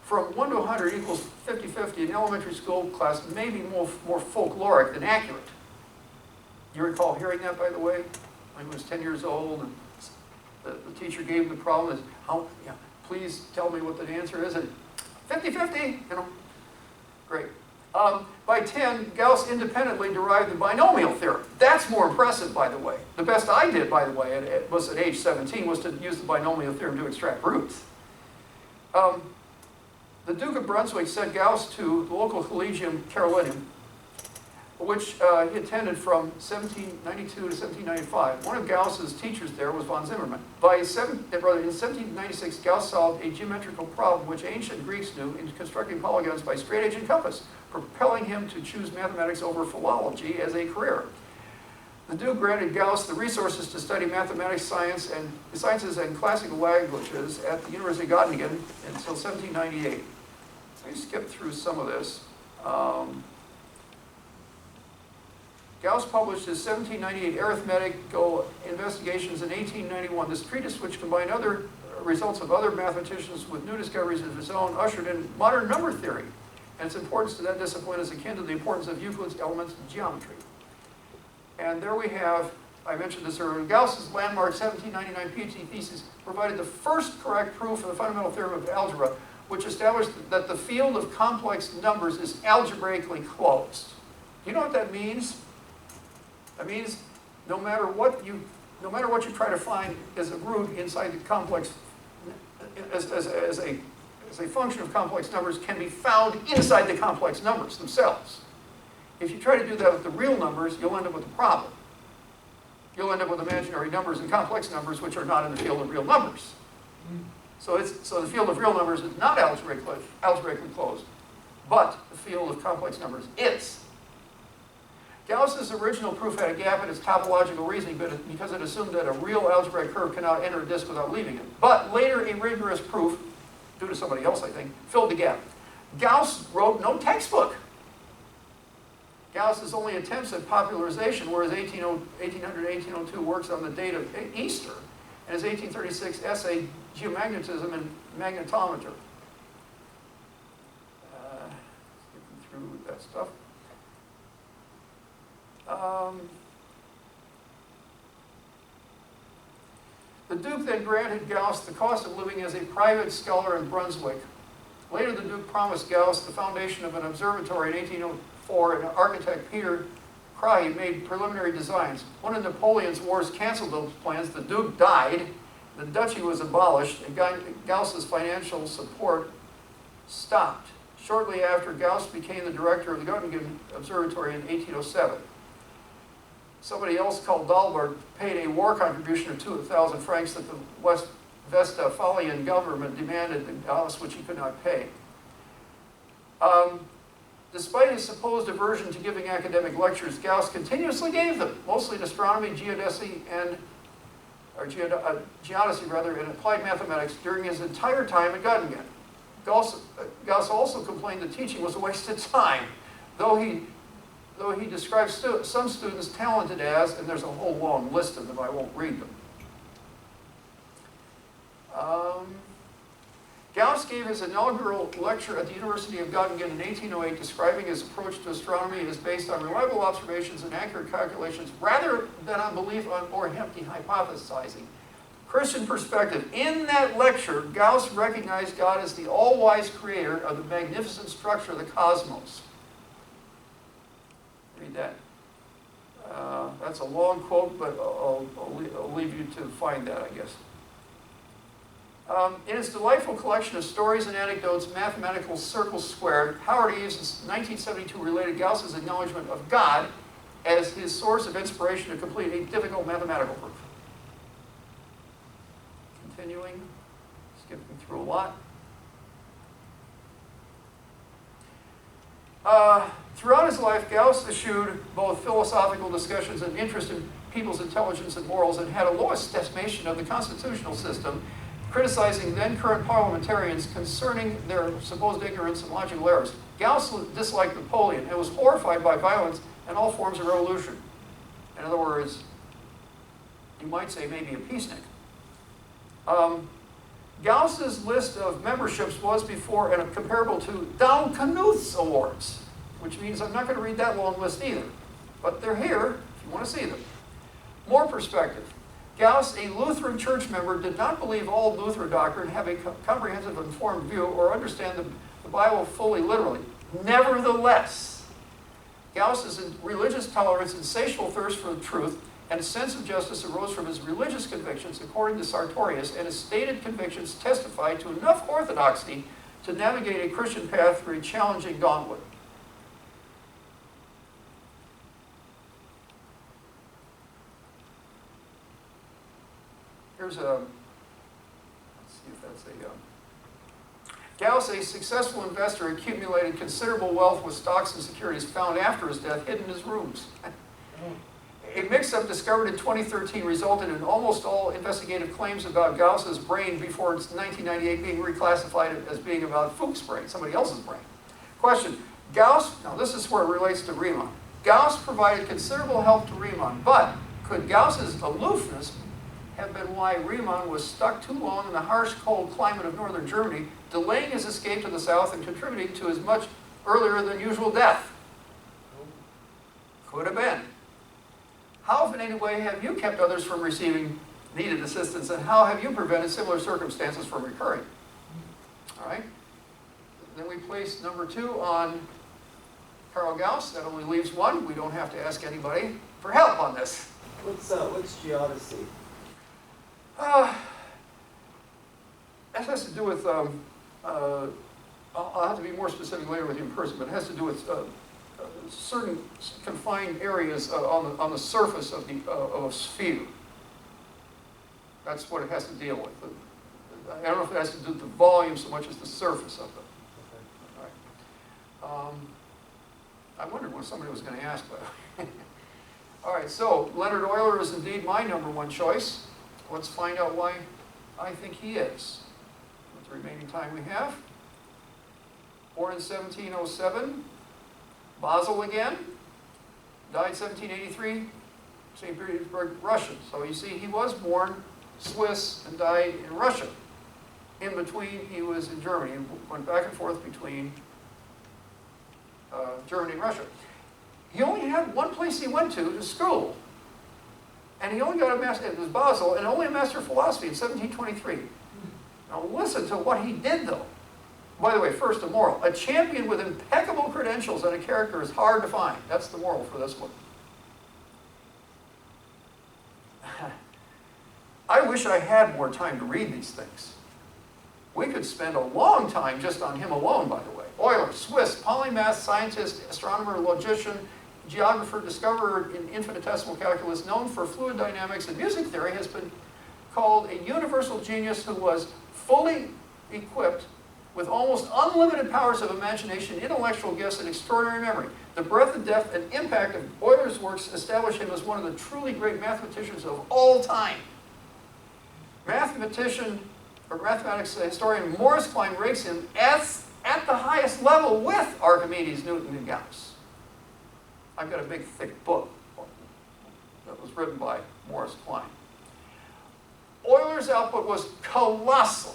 from 1 to 100 equals 50-50 in elementary school class may be more folkloric than accurate. You recall hearing that, by the way, when he was 10 years old, and the teacher gave him the problem, is, please tell me what the answer is, and 50-50, great. By 10, Gauss independently derived the binomial theorem. That's more impressive, by the way. The best I did, by the way, was at age 17, was to use the binomial theorem to extract roots. The Duke of Brunswick sent Gauss to the local Collegium Carolinum, which he attended from 1792 to 1795. One of Gauss's teachers there was von Zimmermann. In 1796, Gauss solved a geometrical problem which ancient Greeks knew in constructing polygons by straight edge and compass, propelling him to choose mathematics over philology as a career. The Duke granted Gauss the resources to study mathematics, sciences, and classical languages at the University of Göttingen until 1798. Let me skip through some of this. Gauss published his 1798 arithmetical investigations in 1891. This treatise, which combined other results of other mathematicians with new discoveries of his own, ushered in modern number theory. And its importance to that discipline is akin to the importance of Euclid's elements in geometry. And there we have, I mentioned this earlier, Gauss's landmark 1799 PhD thesis provided the first correct proof of the fundamental theorem of algebra, which established that the field of complex numbers is algebraically closed. Do you know what that means? That means no matter what you try to find as a root inside the complex, as a function of complex numbers, can be found inside the complex numbers themselves. If you try to do that with the real numbers, you'll end up with a problem. You'll end up with imaginary numbers and complex numbers which are not in the field of real numbers. So the field of real numbers is not algebraically closed, but the field of complex numbers is. Gauss's original proof had a gap in its topological reasoning because it assumed that a real algebraic curve cannot enter a disk without leaving it. But later, a rigorous proof, due to somebody else, I think, filled the gap. Gauss wrote no textbook. Gauss's only attempts at popularization were his 1800-1802 works on the date of Easter and his 1836 essay, Geomagnetism and Magnetometer. Skipping through that stuff. The Duke then granted Gauss the cost of living as a private scholar in Brunswick. Later, the Duke promised Gauss the foundation of an observatory in 1804, and architect Peter Krahe made preliminary designs. One of Napoleon's wars canceled those plans. The Duke died, the duchy was abolished, and Gauss's financial support stopped. Shortly after, Gauss became the director of the Göttingen Observatory in 1807. Somebody else called Dalberg paid a war contribution of 2,000 francs that the Westphalian government demanded in Gauss, which he could not pay. Despite his supposed aversion to giving academic lectures, Gauss continuously gave them, mostly in astronomy, geodesy, and applied mathematics during his entire time at Göttingen. Gauss also complained that teaching was a waste of time, though he describes some students talented as, and there's a whole long list of them, I won't read them. Gauss gave his inaugural lecture at the University of Göttingen in 1808, describing his approach to astronomy as based on reliable observations and accurate calculations, rather than on belief or empty hypothesizing. Christian perspective. In that lecture, Gauss recognized God as the all-wise creator of the magnificent structure of the cosmos. Read that. That's a long quote, but I'll leave you to find that, I guess. In his delightful collection of stories and anecdotes, Mathematical Circles Squared, Howard Eaves in 1972 related Gauss's acknowledgement of God as his source of inspiration to complete a difficult mathematical proof. Continuing, skipping through a lot. Throughout his life, Gauss eschewed both philosophical discussions and interest in people's intelligence and morals, and had a low estimation of the constitutional system criticizing then current parliamentarians concerning their supposed ignorance and logical errors. Gauss disliked Napoleon and was horrified by violence and all forms of revolution. In other words, you might say maybe a peacenik. Gauss's list of memberships was before and comparable to Down Knuth's awards, which means I'm not going to read that long list either. But they're here if you want to see them. More perspective. Gauss, a Lutheran church member, did not believe all Lutheran doctrine, have a comprehensive informed view, or understand the Bible fully literally. Nevertheless, Gauss's religious tolerance, insatiable thirst for the truth, and sense of justice arose from his religious convictions, according to Sartorius, and his stated convictions testified to enough orthodoxy to navigate a Christian path through a challenging gauntlet. Here's a, let's see if that's a, Gauss, a successful investor, accumulated considerable wealth with stocks and securities found after his death hidden in his rooms. A mix-up discovered in 2013 resulted in almost all investigative claims about Gauss's brain before its 1998 being reclassified as being about Fuchs' brain, somebody else's brain. Question, Gauss, now this is where it relates to Riemann. Gauss provided considerable help to Riemann, but could Gauss's aloofness have been why Riemann was stuck too long in the harsh, cold climate of northern Germany, delaying his escape to the south and contributing to his much earlier than usual death? Could have been. How, if in any way, have you kept others from receiving needed assistance, and how have you prevented similar circumstances from recurring? All right. Then we place number 2 on Carl Gauss. That only leaves one. We don't have to ask anybody for help on this. What's geodesy? That has to do with, I'll have to be more specific later with you in person, but it has to do with certain confined areas on the surface of a sphere. That's what it has to deal with. I don't know if it has to do with the volume so much as the surface of it. All right. I wondered what somebody was going to ask, but all right, so Leonard Euler is indeed my number 1 choice. Let's find out why I think he is. With the remaining time we have. Born in 1707, Basel again, died 1783, St. Petersburg, Russia. So you see, he was born Swiss and died in Russia. In between, he was in Germany and went back and forth between Germany and Russia. He only had one place he went to school. And he only got a master, it was Basel, and only a master of philosophy in 1723. Now listen to what he did though. By the way, first a moral. A champion with impeccable credentials and a character is hard to find. That's the moral for this one. I wish I had more time to read these things. We could spend a long time just on him alone, by the way. Euler, Swiss, polymath, scientist, astronomer, logician, geographer, discoverer in infinitesimal calculus, known for fluid dynamics and music theory, has been called a universal genius who was fully equipped with almost unlimited powers of imagination, intellectual gifts, and extraordinary memory. The breadth and depth and impact of Euler's works establish him as one of the truly great mathematicians of all time. Mathematician, or mathematics historian Morris Klein ranks him at the highest level with Archimedes, Newton, and Gauss. I've got a big, thick book that was written by Morris Klein. Euler's output was colossal.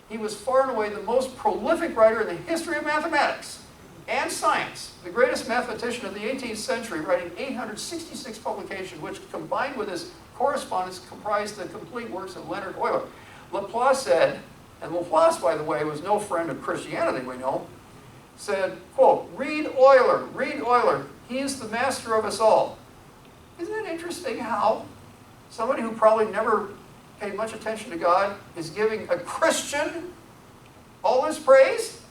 He was far and away the most prolific writer in the history of mathematics and science, the greatest mathematician of the 18th century, writing 866 publications, which combined with his correspondence comprised the complete works of Leonard Euler. Laplace said, and Laplace, by the way, was no friend of Christianity, we know, said, quote, read Euler, he is the master of us all. Isn't it interesting how somebody who probably never paid much attention to God is giving a Christian all this praise?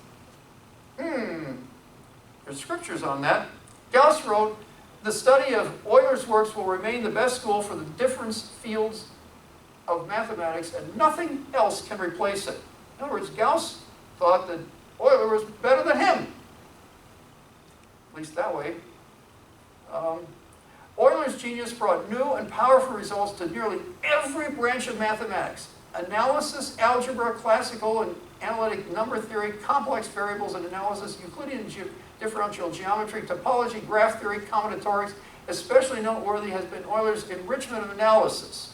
There's scriptures on that. Gauss wrote, the study of Euler's works will remain the best school for the different fields of mathematics, and nothing else can replace it. In other words, Gauss thought that Euler was better than him. At least that way. Euler's genius brought new and powerful results to nearly every branch of mathematics. analysis, algebra, classical and analytic number theory, complex variables and analysis, Euclidean differential geometry, topology, graph theory, combinatorics. Especially noteworthy has been Euler's enrichment of analysis.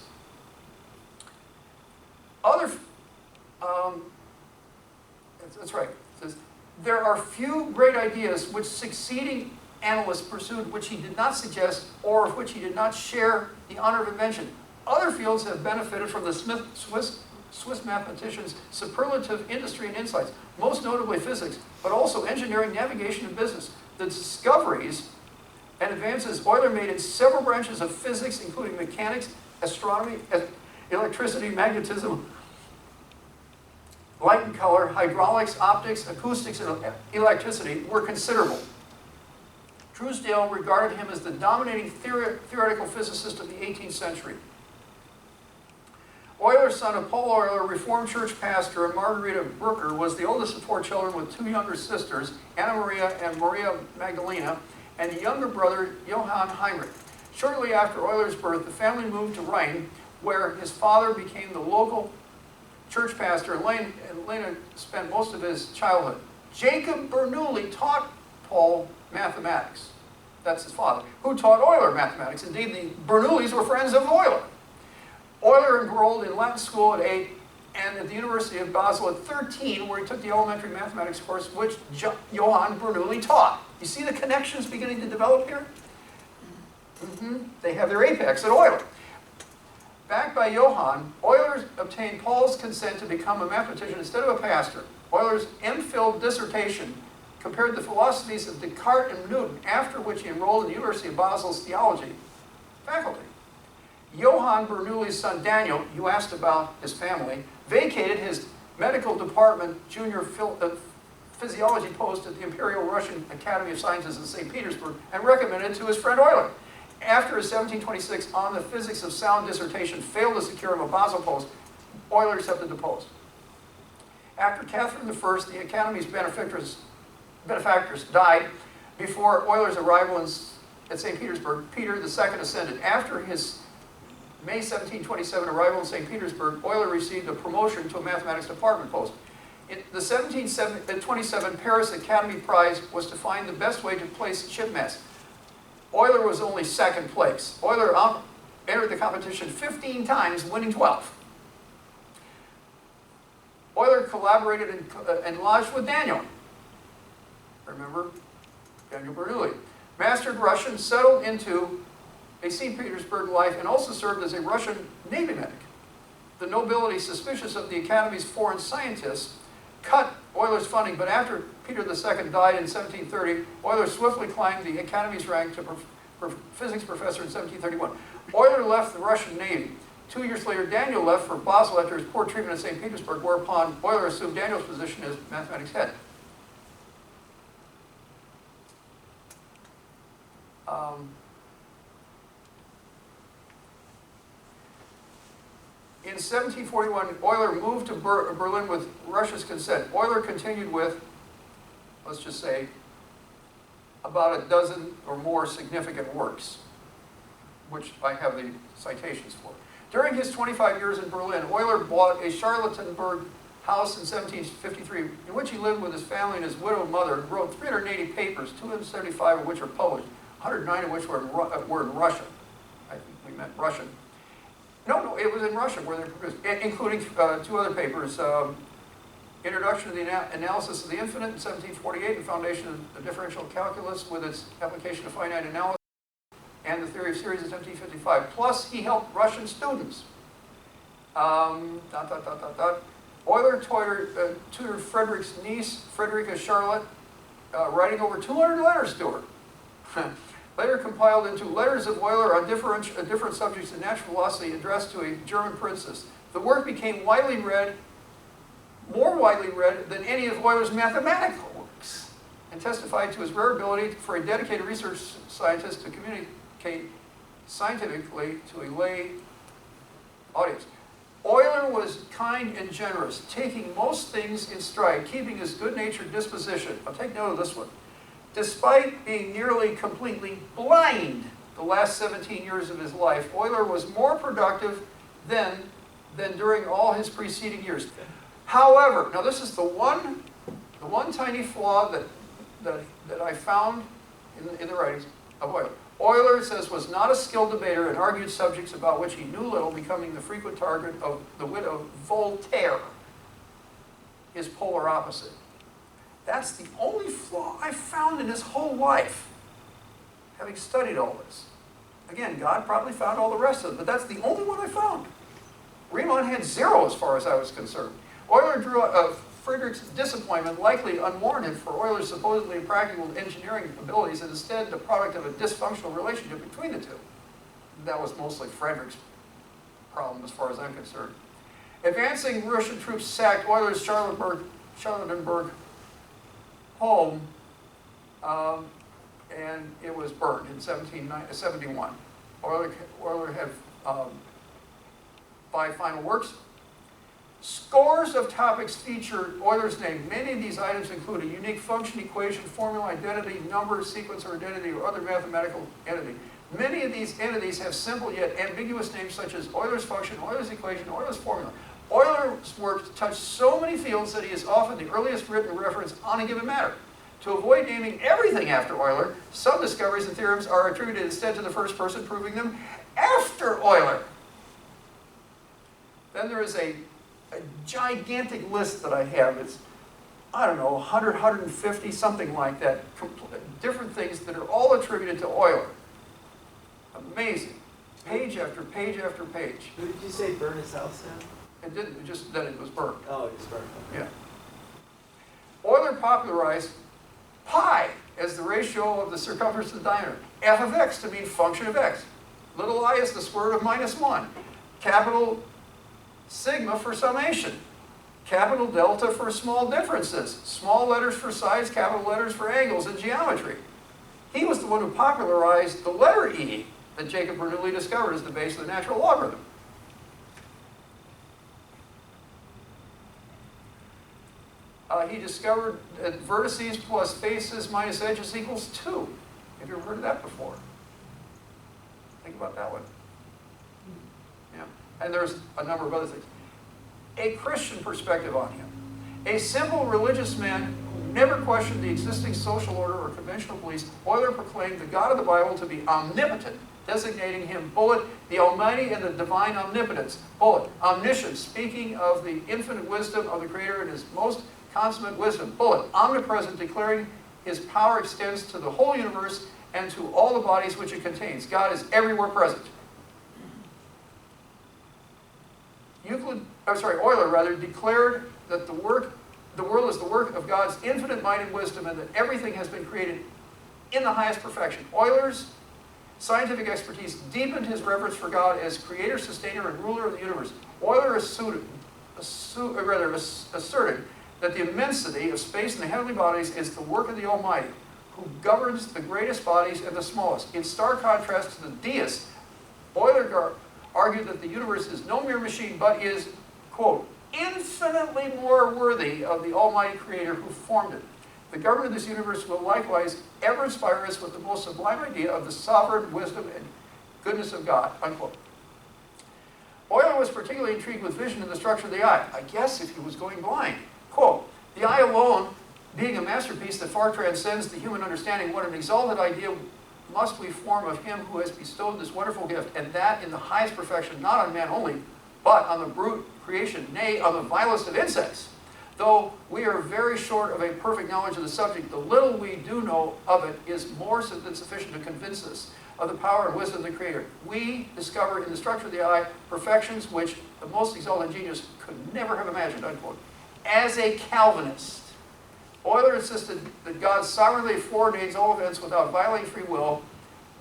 That's right. It says, there are few great ideas which succeeding analysts pursued which he did not suggest or of which he did not share the honor of invention. Other fields have benefited from the Swiss mathematicians' superlative industry and insights, most notably physics, but also engineering, navigation, and business. The discoveries and advances Euler made in several branches of physics, including mechanics, astronomy, electricity, magnetism, light and color, hydraulics, optics, acoustics, and electricity, were considerable. Truesdale regarded him as the dominating theoretical physicist of the 18th century. Euler, son of Paul Euler, Reformed church pastor, and Margarita Brooker, was the oldest of 4 children with 2 younger sisters, Anna Maria and Maria Magdalena, and a younger brother, Johann Heinrich. Shortly after Euler's birth, the family moved to Rhine, where his father became the local church pastor, and Lena spent most of his childhood. Jacob Bernoulli taught Paul mathematics. That's his father, who taught Euler mathematics. Indeed, the Bernoullis were friends of Euler. Euler enrolled in Latin school at 8 and at the University of Basel at 13, where he took the elementary mathematics course, which Johann Bernoulli taught. You see the connections beginning to develop here? They have their apex at Euler. Backed by Johann, Euler obtained Paul's consent to become a mathematician instead of a pastor. Euler's MPhil dissertation compared the philosophies of Descartes and Newton, after which he enrolled in the University of Basel's theology faculty. Johann Bernoulli's son Daniel, you asked about his family, vacated his medical department junior physiology post at the Imperial Russian Academy of Sciences in St. Petersburg and recommended it to his friend Euler. After his 1726 on the physics of sound dissertation failed to secure him a Basel post, Euler accepted the post. After Catherine I, the Academy's benefactress died before Euler's arrival at St. Petersburg, Peter II ascended. After his May 1727 arrival in St. Petersburg, Euler received a promotion to a mathematics department post. The 1727 Paris Academy Prize was to find the best way to place ship mass. Euler was only 2nd place. Euler entered the competition 15 times, winning 12. Euler collaborated and lodged with Daniel. Remember? Daniel Bernoulli. Mastered Russian, settled into a St. Petersburg life, and also served as a Russian Navy medic. The nobility, suspicious of the Academy's foreign scientists, cut Euler's funding, but after Peter II died in 1730, Euler swiftly climbed the Academy's rank to physics professor in 1731. Euler left the Russian Navy. 2 years later, Daniel left for Basel after his poor treatment in St. Petersburg, whereupon Euler assumed Daniel's position as mathematics head. In 1741, Euler moved to Berlin with Russia's consent. Euler continued with, let's just say, about a dozen or more significant works, which I have the citations for. During his 25 years in Berlin, Euler bought a Charlottenburg house in 1753, in which he lived with his family and his widowed mother, and wrote 380 papers, 275 of which are published, 109 of which were in Russian. I think we meant Russian. No, it was in Russian where they were produced, including 2 other papers. Introduction to the Analysis of the Infinite in 1748, and Foundation of the Differential Calculus with its application to finite analysis, and the Theory of Series in 1755. Plus, he helped Russian students. Euler tutored Frederick's niece, Frederica Charlotte, writing over 200 letters to her. Later compiled into Letters of Euler on different subjects in natural philosophy addressed to a German princess. The work became more widely read than any of Euler's mathematical works, and testified to his rare ability for a dedicated research scientist to communicate scientifically to a lay audience. Euler was kind and generous, taking most things in stride, keeping his good-natured disposition. I'll take note of this one. Despite being nearly completely blind the last 17 years of his life, Euler was more productive than than during all his preceding years. However, now this is the one tiny flaw that I found in the writings of Euler. Euler, it says, was not a skilled debater and argued subjects about which he knew little, becoming the frequent target of the wit of Voltaire, his polar opposite. That's the only flaw I found in his whole life, having studied all this. Again, God probably found all the rest of it, but that's the only one I found. Riemann had 0 as far as I was concerned. Euler drew Friedrich's disappointment, likely unwarranted for Euler's supposedly impractical engineering abilities, and instead the product of a dysfunctional relationship between the two. That was mostly Friedrich's problem as far as I'm concerned. Advancing Russian troops sacked Euler's Charlottenburg home, and it was burned in 1771. Euler had 5 final works. Scores of topics feature Euler's name. Many of these items include a unique function, equation, formula, identity, number, sequence, or identity, or other mathematical entity. Many of these entities have simple yet ambiguous names such as Euler's function, Euler's equation, Euler's formula. Euler's work touched so many fields that he is often the earliest written reference on a given matter. To avoid naming everything after Euler, some discoveries and theorems are attributed instead to the first person proving them after Euler. Then there is a gigantic list that I have. It's, I don't know, 100, 150, something like that. Different things that are all attributed to Euler. Amazing. Page after page after page. Did you say burn his house down? It didn't, it just that it was burned. Oh, it just burned. Okay. Yeah. Euler popularized pi as the ratio of the circumference of the diameter. F of x to mean function of x. Little I is the square root of -1. Capital sigma for summation. Capital delta for small differences. Small letters for sides, capital letters for angles in geometry. He was the one who popularized the letter E that Jacob Bernoulli discovered as the base of the natural logarithm. He discovered that vertices plus faces minus edges equals 2. Have you ever heard of that before? Think about that one. Yeah. And there's a number of other things. A Christian perspective on him. A simple religious man who never questioned the existing social order or conventional beliefs, Euler proclaimed the God of the Bible to be omnipotent, designating him, bullet, the Almighty and the divine omnipotence, bullet, omniscient, speaking of the infinite wisdom of the Creator and his most consummate wisdom, bullet, omnipresent, declaring his power extends to the whole universe and to all the bodies which it contains. God is everywhere present. Euler declared that the world is the work of God's infinite might and wisdom, and that everything has been created in the highest perfection. Euler's scientific expertise deepened his reverence for God as creator, sustainer, and ruler of the universe. Euler asserted that the immensity of space and the heavenly bodies is the work of the Almighty, who governs the greatest bodies and the smallest. In stark contrast to the deist, Euler argued that the universe is no mere machine, but is, quote, infinitely more worthy of the Almighty Creator who formed it. The government of this universe will likewise ever inspire us with the most sublime idea of the sovereign wisdom and goodness of God, unquote. Euler was particularly intrigued with vision and the structure of the eye. I guess if he was going blind. Quote, the eye alone, being a masterpiece that far transcends the human understanding, what an exalted idea must we form of him who has bestowed this wonderful gift, and that in the highest perfection, not on man only, but on the brute creation, nay, on the vilest of insects. Though we are very short of a perfect knowledge of the subject, the little we do know of it is more than sufficient to convince us of the power and wisdom of the Creator. We discover in the structure of the eye perfections which the most exalted genius could never have imagined, unquote. As a Calvinist, Euler insisted that God sovereignly foreordains all events without violating free will,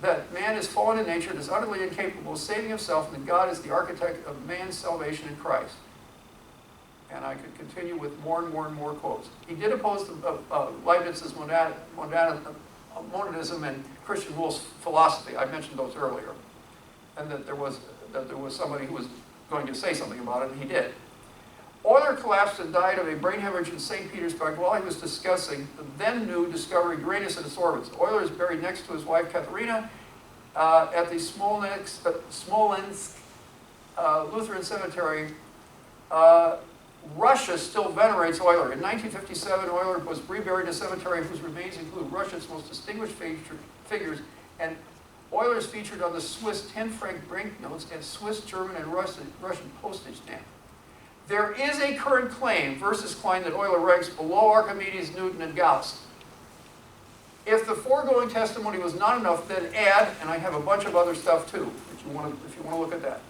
that man is fallen in nature and is utterly incapable of saving himself, and that God is the architect of man's salvation in Christ. And I could continue with more and more and more quotes. He did oppose Leibniz's monism and Christian Wolff's philosophy. I mentioned those earlier. And that there was somebody who was going to say something about it, and he did. Euler collapsed and died of a brain hemorrhage in St. Petersburg while he was discussing the then new discovery Uranus and its orbits. Euler is buried next to his wife Katharina at the Smolensk Lutheran cemetery. Russia still venerates Euler. In 1957, Euler was reburied in a cemetery whose remains include Russia's most distinguished figures, and Euler is featured on the Swiss 10-franc banknotes and Swiss, German, and Russian postage stamp. There is a current claim versus Klein that Euler ranks below Archimedes, Newton, and Gauss. If the foregoing testimony was not enough, then add, and I have a bunch of other stuff too, if you want to look at that.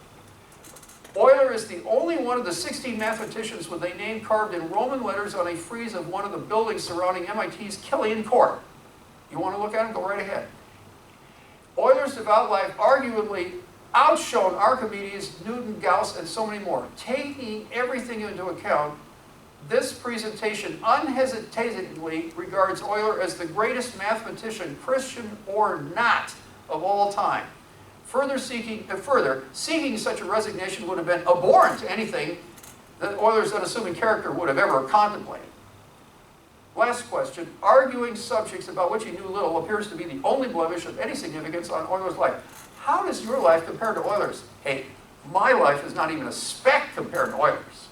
Euler is the only one of the 16 mathematicians with a name carved in Roman letters on a frieze of one of the buildings surrounding MIT's Killian Court. You want to look at it? Go right ahead. Euler's devout life arguably outshone Archimedes, Newton, Gauss, and so many more. Taking everything into account, this presentation unhesitatingly regards Euler as the greatest mathematician, Christian or not, of all time. Further, seeking such a resignation would have been abhorrent to anything that Euler's unassuming character would have ever contemplated. Last question. Arguing subjects about which he knew little appears to be the only blemish of any significance on Euler's life. How does your life compare to Euler's? Hey, my life is not even a speck compared to Euler's.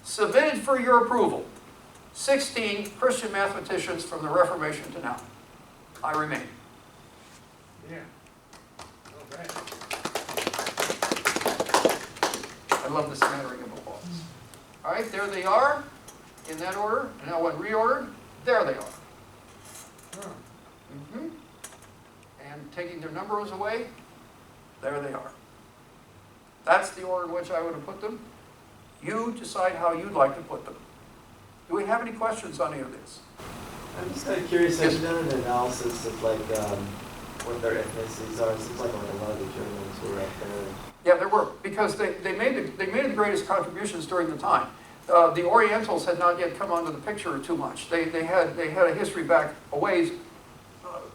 Submitted for your approval, 16 Christian mathematicians from the Reformation to now. I remain. Yeah. All right. I love the smattering of applause. All right, there they are, in that order. And now when reordered, there they are. Huh. And taking their numbers away, there they are. That's the order in which I would have put them. You decide how you'd like to put them. Do we have any questions on any of this? I'm just kind of curious, have Yes. you done an analysis of like what their ethnicities are? It seems like a lot of the Germans were up there. Yeah, there were, because they made the greatest contributions during the time. The Orientals had not yet come onto the picture too much. They had a history back a ways,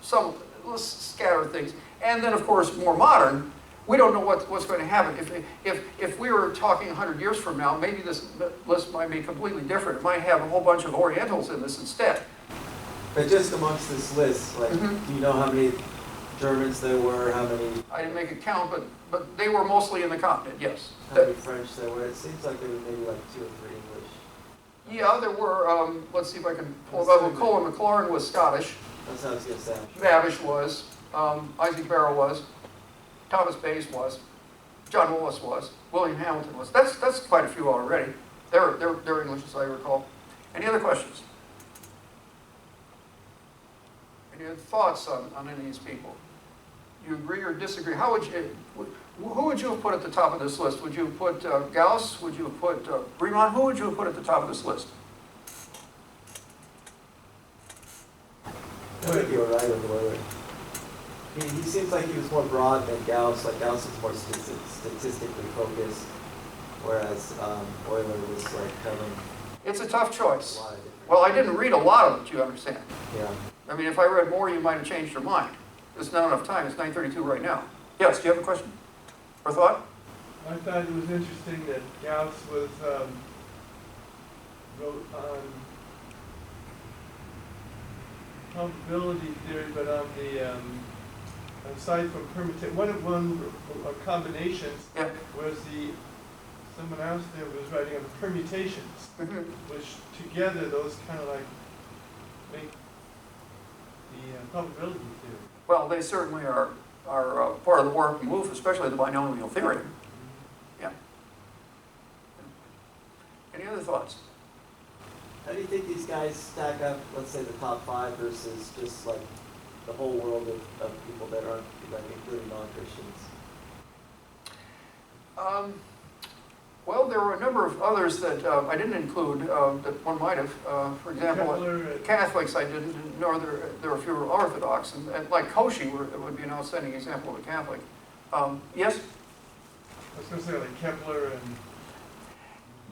some scattered things, and then of course more modern. We don't know what's going to happen. If we were talking 100 years from now, maybe this list might be completely different. It might have a whole bunch of Orientals in this instead. But just amongst this list, like, do you know how many Germans there were? How many? I didn't make a count, but they were mostly in the continent. Yes. How many French there were? It seems like there were maybe like 2 or 3 English. Yeah, there were. Let's see if I can pull it up. Colin McLaurin was Scottish. That's how I was going to say. Babish was. Isaac Barrow was. Thomas Bayes was. John Willis was. William Hamilton was. That's quite a few already. They're English, as I recall. Any other questions? Any other thoughts on any of these people? You agree or disagree? How would you? Who would you have put at the top of this list? Would you have put Gauss? Would you have put Riemann? Who would you have put at the top of this list? I think you were right on the way. He seems like he was more broad than Gauss. Like Gauss was more statistically focused, whereas Euler was like covering It's a tough choice. a lot of different. Well, I didn't read a lot of it, you understand. Yeah. I mean, if I read more, you might have changed your mind. There's not enough time. It's 9:32 right now. Yes, do you have a question or thought? I thought it was interesting that Gauss was wrote on probability theory, but on the aside from permutation, one combinations, Yeah. was someone else there was writing on permutations, Mhm. which together those kind of like make the probability theory. Well, they certainly are part of the working move, especially the binomial theory. Yeah. Any other thoughts? How do you think these guys stack up, let's say the top 5 versus just like the whole world of people that aren't, like, including non-Christians? Well, there were a number of others that I didn't include that one might have. For example, Kepler, Catholics I didn't, nor there were fewer Orthodox. And like Cauchy would be an outstanding example of a Catholic. Yes? I was going to say like Kepler and,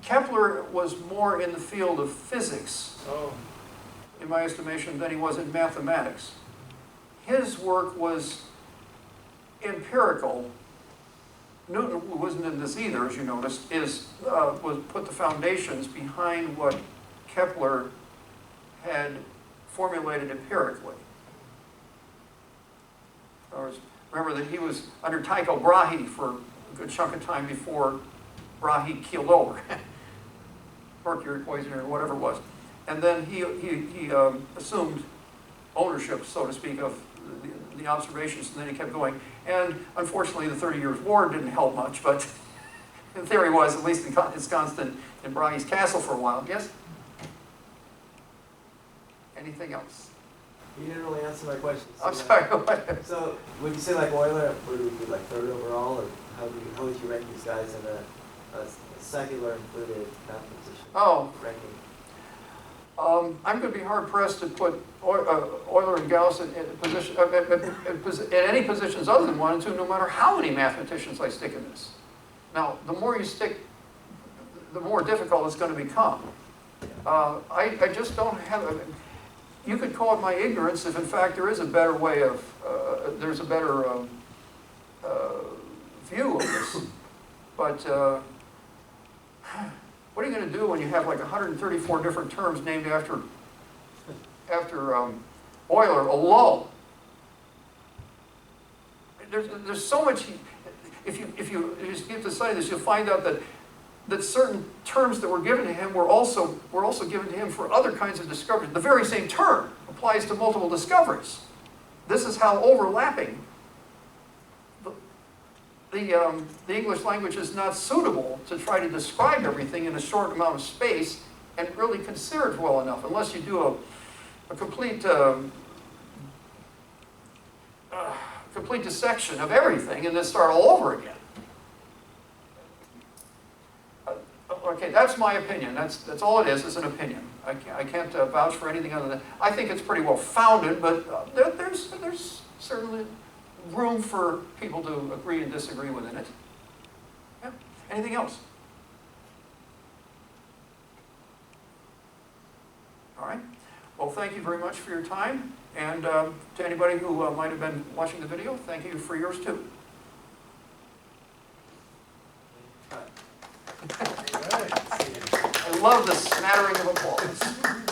Kepler was more in the field of physics, oh, in my estimation, than he was in mathematics. His work was empirical. Newton, who wasn't in this either, as you noticed, was put the foundations behind what Kepler had formulated empirically. Remember that he was under Tycho Brahe for good chunk of time before Brahe keeled over, mercury poisoning or whatever it was. And then he assumed ownership, so to speak, of the observations, and then he kept going. And unfortunately, the 30 Years' War didn't help much, but the theory was, at least ensconced in Brahe's castle for a while. Yes? Anything else? You didn't really answer my question. I'm sorry. So would you say like Euler, would it be like third overall, or how would you rank these guys in a secular included mathematician ranking? I'm going to be hard pressed to put Euler and Gauss in any positions other than 1 and 2, no matter how many mathematicians I stick in this. Now, the more you stick, the more difficult it's going to become. I just don't have. You could call it my ignorance if, in fact, there is a better way of. There's a better view of this, but. What are you going to do when you have like 134 different terms named after Euler alone? There's so much. If you just get to study this, you'll find out that certain terms that were given to him were also given to him for other kinds of discoveries. The very same term applies to multiple discoveries. This is how overlapping. The English language is not suitable to try to describe everything in a short amount of space and really consider it well enough, unless you do a complete complete dissection of everything and then start all over again. Okay, that's my opinion. That's all it is an opinion. I can't vouch for anything other than I think it's pretty well founded, but there's certainly room for people to agree and disagree within it. Yeah. Anything else? All right. Well, thank you very much for your time. And to anybody who might have been watching the video, thank you for yours too. I love the smattering of applause.